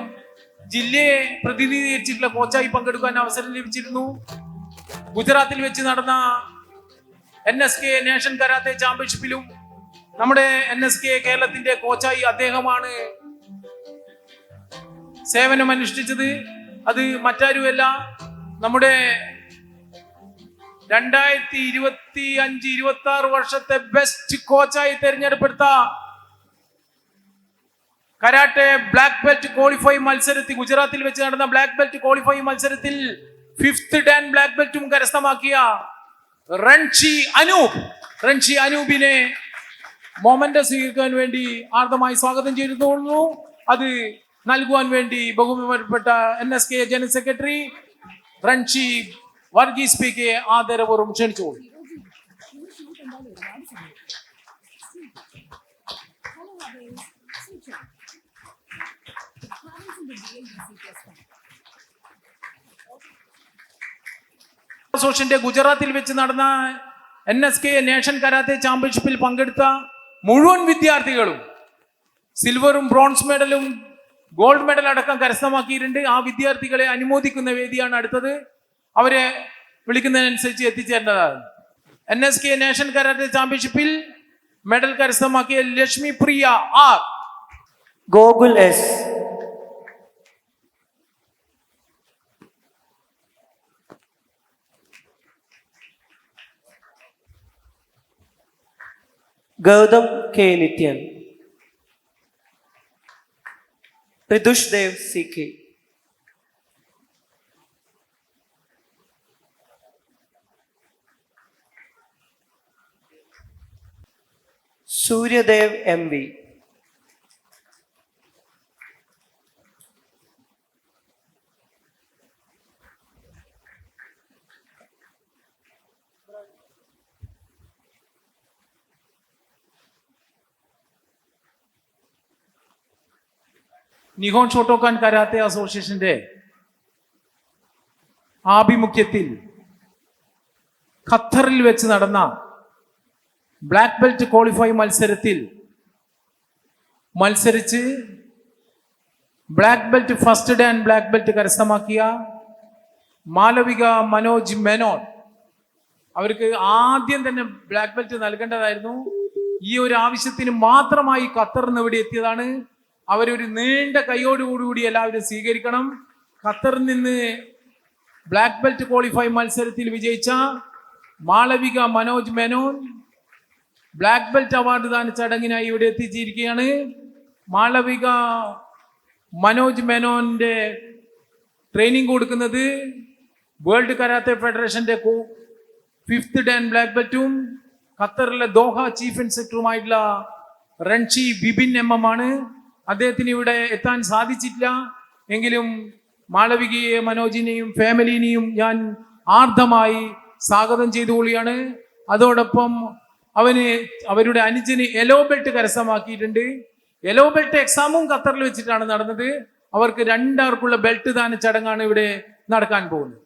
ജില്ലയെ പ്രതിനിധീകരിച്ചിട്ടുള്ള കോച്ചായി പങ്കെടുക്കാൻ അവസരം ലഭിച്ചിരുന്നു. ഗുജറാത്തിൽ വെച്ച് നടന്ന NSK നേഷൻ കരാത്തെ ചാമ്പ്യൻഷിപ്പിലും നമ്മുടെ NSK കേരളത്തിന്റെ കോച്ചായി അദ്ദേഹമാണ് സേവനം അനുഷ്ഠിച്ചത്. അത് മറ്റാരുമല്ല, നമ്മുടെ 2025-26 വർഷത്തെ ബെസ്റ്റ് കോച്ചായി തെരഞ്ഞെടുപ്പെടുത്ത കരാട്ടെ ബ്ലാക്ക് ബെൽറ്റ് ക്വാളിഫൈ മത്സരത്തിൽ, ഗുജറാത്തിൽ വെച്ച് നടന്ന ബ്ലാക്ക് ബെൽറ്റ് ക്വാളിഫൈ മത്സരത്തിൽ 5th ഡാൻ ബ്ലാക്ക് ബെൽറ്റും കരസ്ഥമാക്കിയ റൺഷി അനൂപിനെ മൊമെന്റ് സ്വീകരിക്കാൻ വേണ്ടി ആർദ്രമായി സ്വാഗതം ചെയ്തിരുന്നു. അത് നൽകുവാൻ വേണ്ടി ബഹുമാനപ്പെട്ട NSK general secretary renshi Varghese PK ആദരപൂർവ്വം ക്ഷണിച്ചുകൊള്ളു. അസോസിയേഷന്റെ ഗുജറാത്തിൽ വെച്ച് നടന്ന NSK നേഷൻ കരാത്തെ ചാമ്പ്യൻഷിപ്പിൽ പങ്കെടുത്ത മുഴുവൻ വിദ്യാർത്ഥികളും സിൽവറും ബ്രോൺസ് മെഡലും ഗോൾഡ് മെഡൽ അടക്കം കരസ്ഥമാക്കിയിട്ടുണ്ട്. ആ വിദ്യാർത്ഥികളെ അനുമോദിക്കുന്ന വേദിയാണ് അടുത്തത്. അവരെ വിളിക്കുന്നതിനനുസരിച്ച് എത്തിച്ചേരേണ്ടതാണ്. NSK നേഷൻ കരാട്ടെ ചാമ്പ്യൻഷിപ്പിൽ മെഡൽ കരസ്ഥമാക്കിയ Lakshmi Priya R, Gokul S, Gautham K Nithyan, Rithush Dev CK, Suryadev MV, Nihon Shotokan karate അസോസിയേഷന്റെ ആഭിമുഖ്യത്തിൽ ഖത്തറിൽ വെച്ച് നടന്ന ബ്ലാക്ക് ബെൽറ്റ് ക്വാളിഫൈ മത്സരിച്ച് black belt first dan black belt കരസ്ഥമാക്കിയ മാലവിക മനോജ് മേനോൻ, അവർക്ക് ആദ്യം തന്നെ ബ്ലാക്ക് ബെൽറ്റ് നൽകേണ്ടതായിരുന്നു. ഈ ഒരു ആവശ്യത്തിന് മാത്രമായി ഖത്തറിൽ നിന്ന് ഇവിടെ എത്തിയതാണ്. അവരൊരു നീണ്ട കൈയോടുകൂടി എല്ലാവരും സ്വീകരിക്കണം. ഖത്തറിൽ നിന്ന് ബ്ലാക്ക് ബെൽറ്റ് ക്വാളിഫൈ മത്സരത്തിൽ വിജയിച്ച Malavika Manoj Menon black belt award ദാന ചടങ്ങിനായി ഇവിടെ എത്തിച്ചിരിക്കുകയാണ്. മാളവിക മനോജ് മേനോന്റെ ട്രെയിനിങ് കൊടുക്കുന്നത് വേൾഡ് കരാത്തെ ഫെഡറേഷന്റെ 5th ഡാൻ ബ്ലാക്ക് ബെൽറ്റും ഖത്തറിലെ ദോഹ ചീഫ് ഇൻസ്പെക്ടറുമായിട്ടുള്ള റൺഷി ബിബിൻ MM ആണ്. അദ്ദേഹത്തിന് ഇവിടെ എത്താൻ സാധിച്ചിട്ടില്ല. എങ്കിലും മാളവികയെ, മനോജിനെയും ഫാമിലിനെയും ഞാൻ ആർദ്രമായി സ്വാഗതം ചെയ്തുകൊള്ളുകയാണ്. അതോടൊപ്പം അവരുടെ അനുജന് യെല്ലോ ബെൽറ്റ് കരസ്ഥമാക്കിയിട്ടുണ്ട്. യെല്ലോ ബെൽറ്റ് എക്സാമും ഖത്തറിൽ വെച്ചിട്ടാണ് നടന്നത്. അവർക്ക് 2 ബെൽറ്റ് ദാന ചടങ്ങാണ് ഇവിടെ നടക്കാൻ പോകുന്നത്.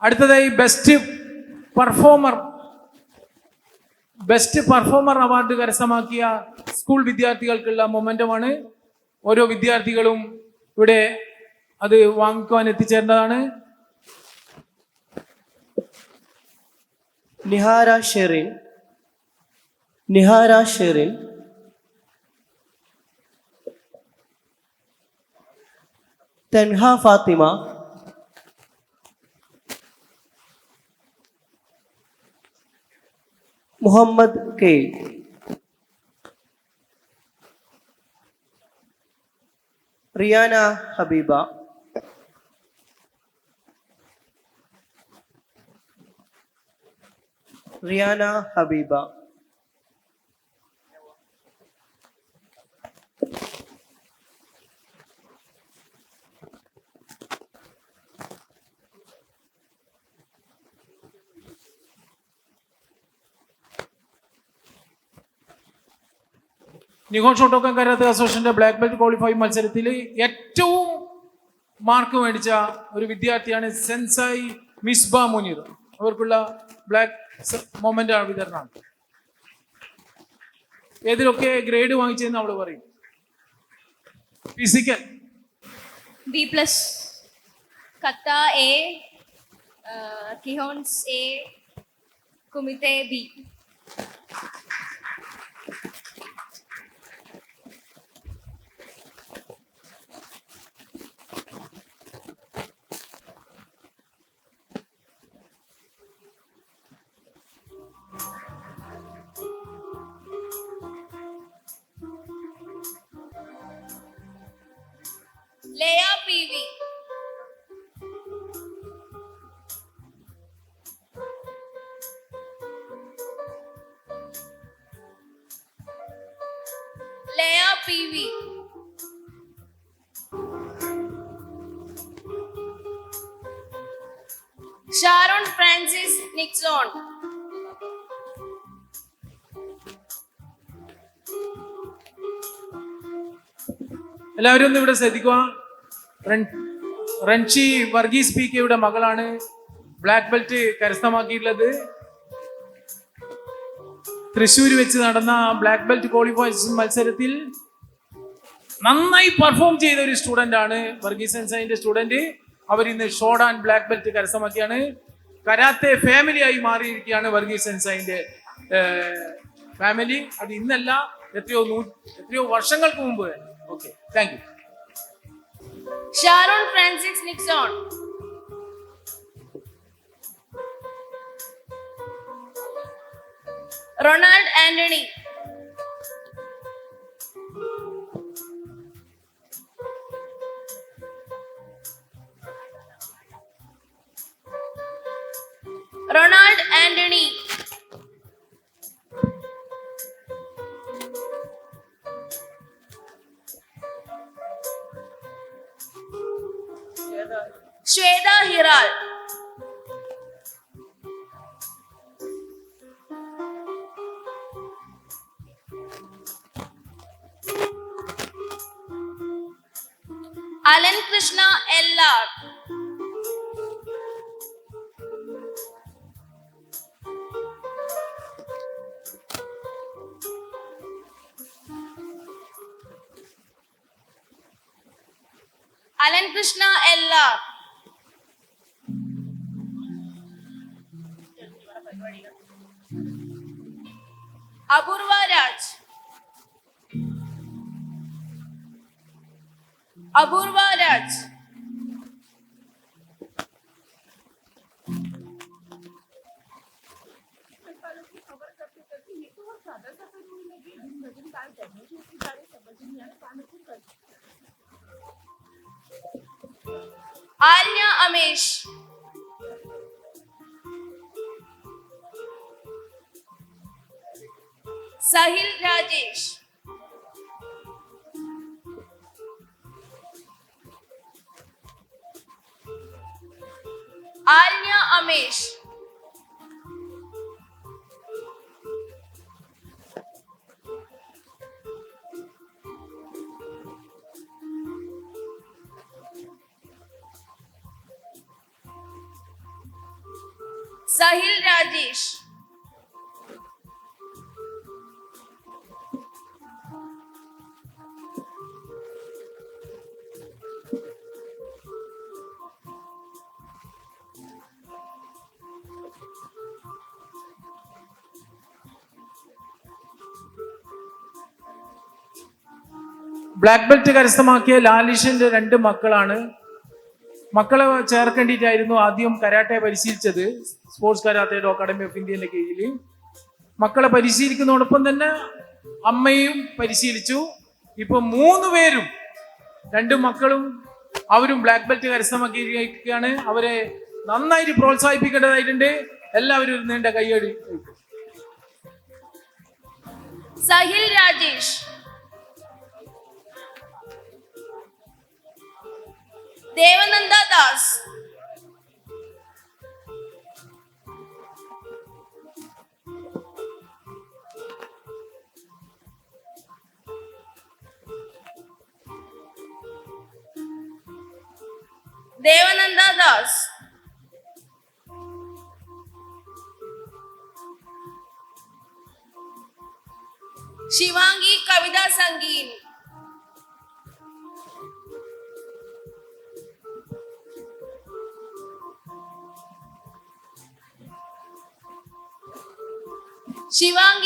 അടുത്തതായി ബെസ്റ്റ് പെർഫോമർ അവാർഡ് കരസ്ഥമാക്കിയ സ്കൂൾ വിദ്യാർത്ഥികൾക്കുള്ള മൊമെന്റമാണ്. ഓരോ വിദ്യാർത്ഥികളും ഇവിടെ അത് വാങ്ങിക്കുവാൻ എത്തിച്ചേരേണ്ടതാണ്. നിഹാര ഷെറിൻ, തൻഹ ഫാത്തിമ, മുഹമ്മദ് കെ, റിയാന ഹബീബ, റിയാന ഹബീബ, നിഹോൺ ഷോട്ടോക്കൻ കരാത്തെ അസോസിയേഷന്റെ ബ്ലാക്ക് ബെൽറ്റ് ക്വാളിഫൈ മത്സരത്തിൽ ഏറ്റവും മാർക്ക് മേടിച്ച ഒരു വിദ്യാർത്ഥിയാണ് സെൻസായി മിസ്ബ മുനീർ. അവർക്കുള്ള ബ്ലാക്ക് മൊമെന്റ് വിതരണമാണ്. ഏതിലൊക്കെ ഗ്രേഡ് വാങ്ങിച്ചതെന്ന് അവള് പറയും. Physical B+, കത്ത A, കിഹോൺസ് A, കുമിത്തെ B. Leia PV, Leia PV, Sharon Francis Nixon, എല്ലാവരും ഒന്ന് ഇവിടെ ശ്രദ്ധിക്കുക. റൺഷി വർഗീസ് പി കെയുടെ മകളാണ് ബ്ലാക്ക് ബെൽറ്റ് കരസ്ഥമാക്കിയിട്ടുള്ളത്. തൃശ്ശൂർ വെച്ച് നടന്ന ബ്ലാക്ക് ബെൽറ്റ് ക്വാളിഫയേഴ്സ് മത്സരത്തിൽ നന്നായി പെർഫോം ചെയ്ത ഒരു സ്റ്റുഡന്റ് ആണ് വർഗീസ് സെൻസായിന്റെ സ്റ്റുഡന്റ്. അവർ ഇന്ന് ഷോർട്ട് ആൻഡ് ബ്ലാക്ക് ബെൽറ്റ് കരസ്ഥമാക്കിയാണ്. കരാത്തെ ഫാമിലി ആയി മാറിയിരിക്കുകയാണ് വർഗീസ് സെൻസായിന്റെ ഫാമിലി. അത് ഇന്നല്ല, എത്രയോ വർഷങ്ങൾക്ക് മുമ്പ്. Okay, thank you. Sharon Francis Nixon, Ronald Anthony, Ronald Anthony, Shweta Hiral, Alan Krishna L.R., Alan Krishna L.R., Apurva Raj, Apurva Raj, Arya Amesh, Sahil Rajesh, Arya Amesh, Sahil Rajesh, black belt കരസ്ഥമാക്കിയ ലാലിഷിന്റെ 2 മക്കളാണ് മക്കളെ ചേർക്കേണ്ടിയിട്ടായിരുന്നു ആദ്യം കരാട്ടെ പരിശീലിച്ചത്. സ്പോർട്സ് കരാട്ടെ അക്കാദമി ഓഫ് ഇന്ത്യയുടെ കീഴിൽ മക്കളെ പരിശീലിക്കുന്നതോടൊപ്പം തന്നെ അമ്മയും പരിശീലിച്ചു. ഇപ്പൊ 3 പേരും 2 മക്കളും അവരും ബ്ലാക്ക് ബെൽറ്റ് കരസ്ഥമാക്കിയിരിക്കുകയാണ്. അവരെ നന്നായിട്ട് പ്രോത്സാഹിപ്പിക്കേണ്ടതായിട്ടുണ്ട്. എല്ലാവരും ഒരു നീണ്ട കയ്യടി. സഹിൽ രാജേഷ്, ദേവനന്ദ ദാസ്, ദേവനന്ദ ദാസ്, ശിവാംഗി കവിത സംഗീൻ, ശിവാംഗി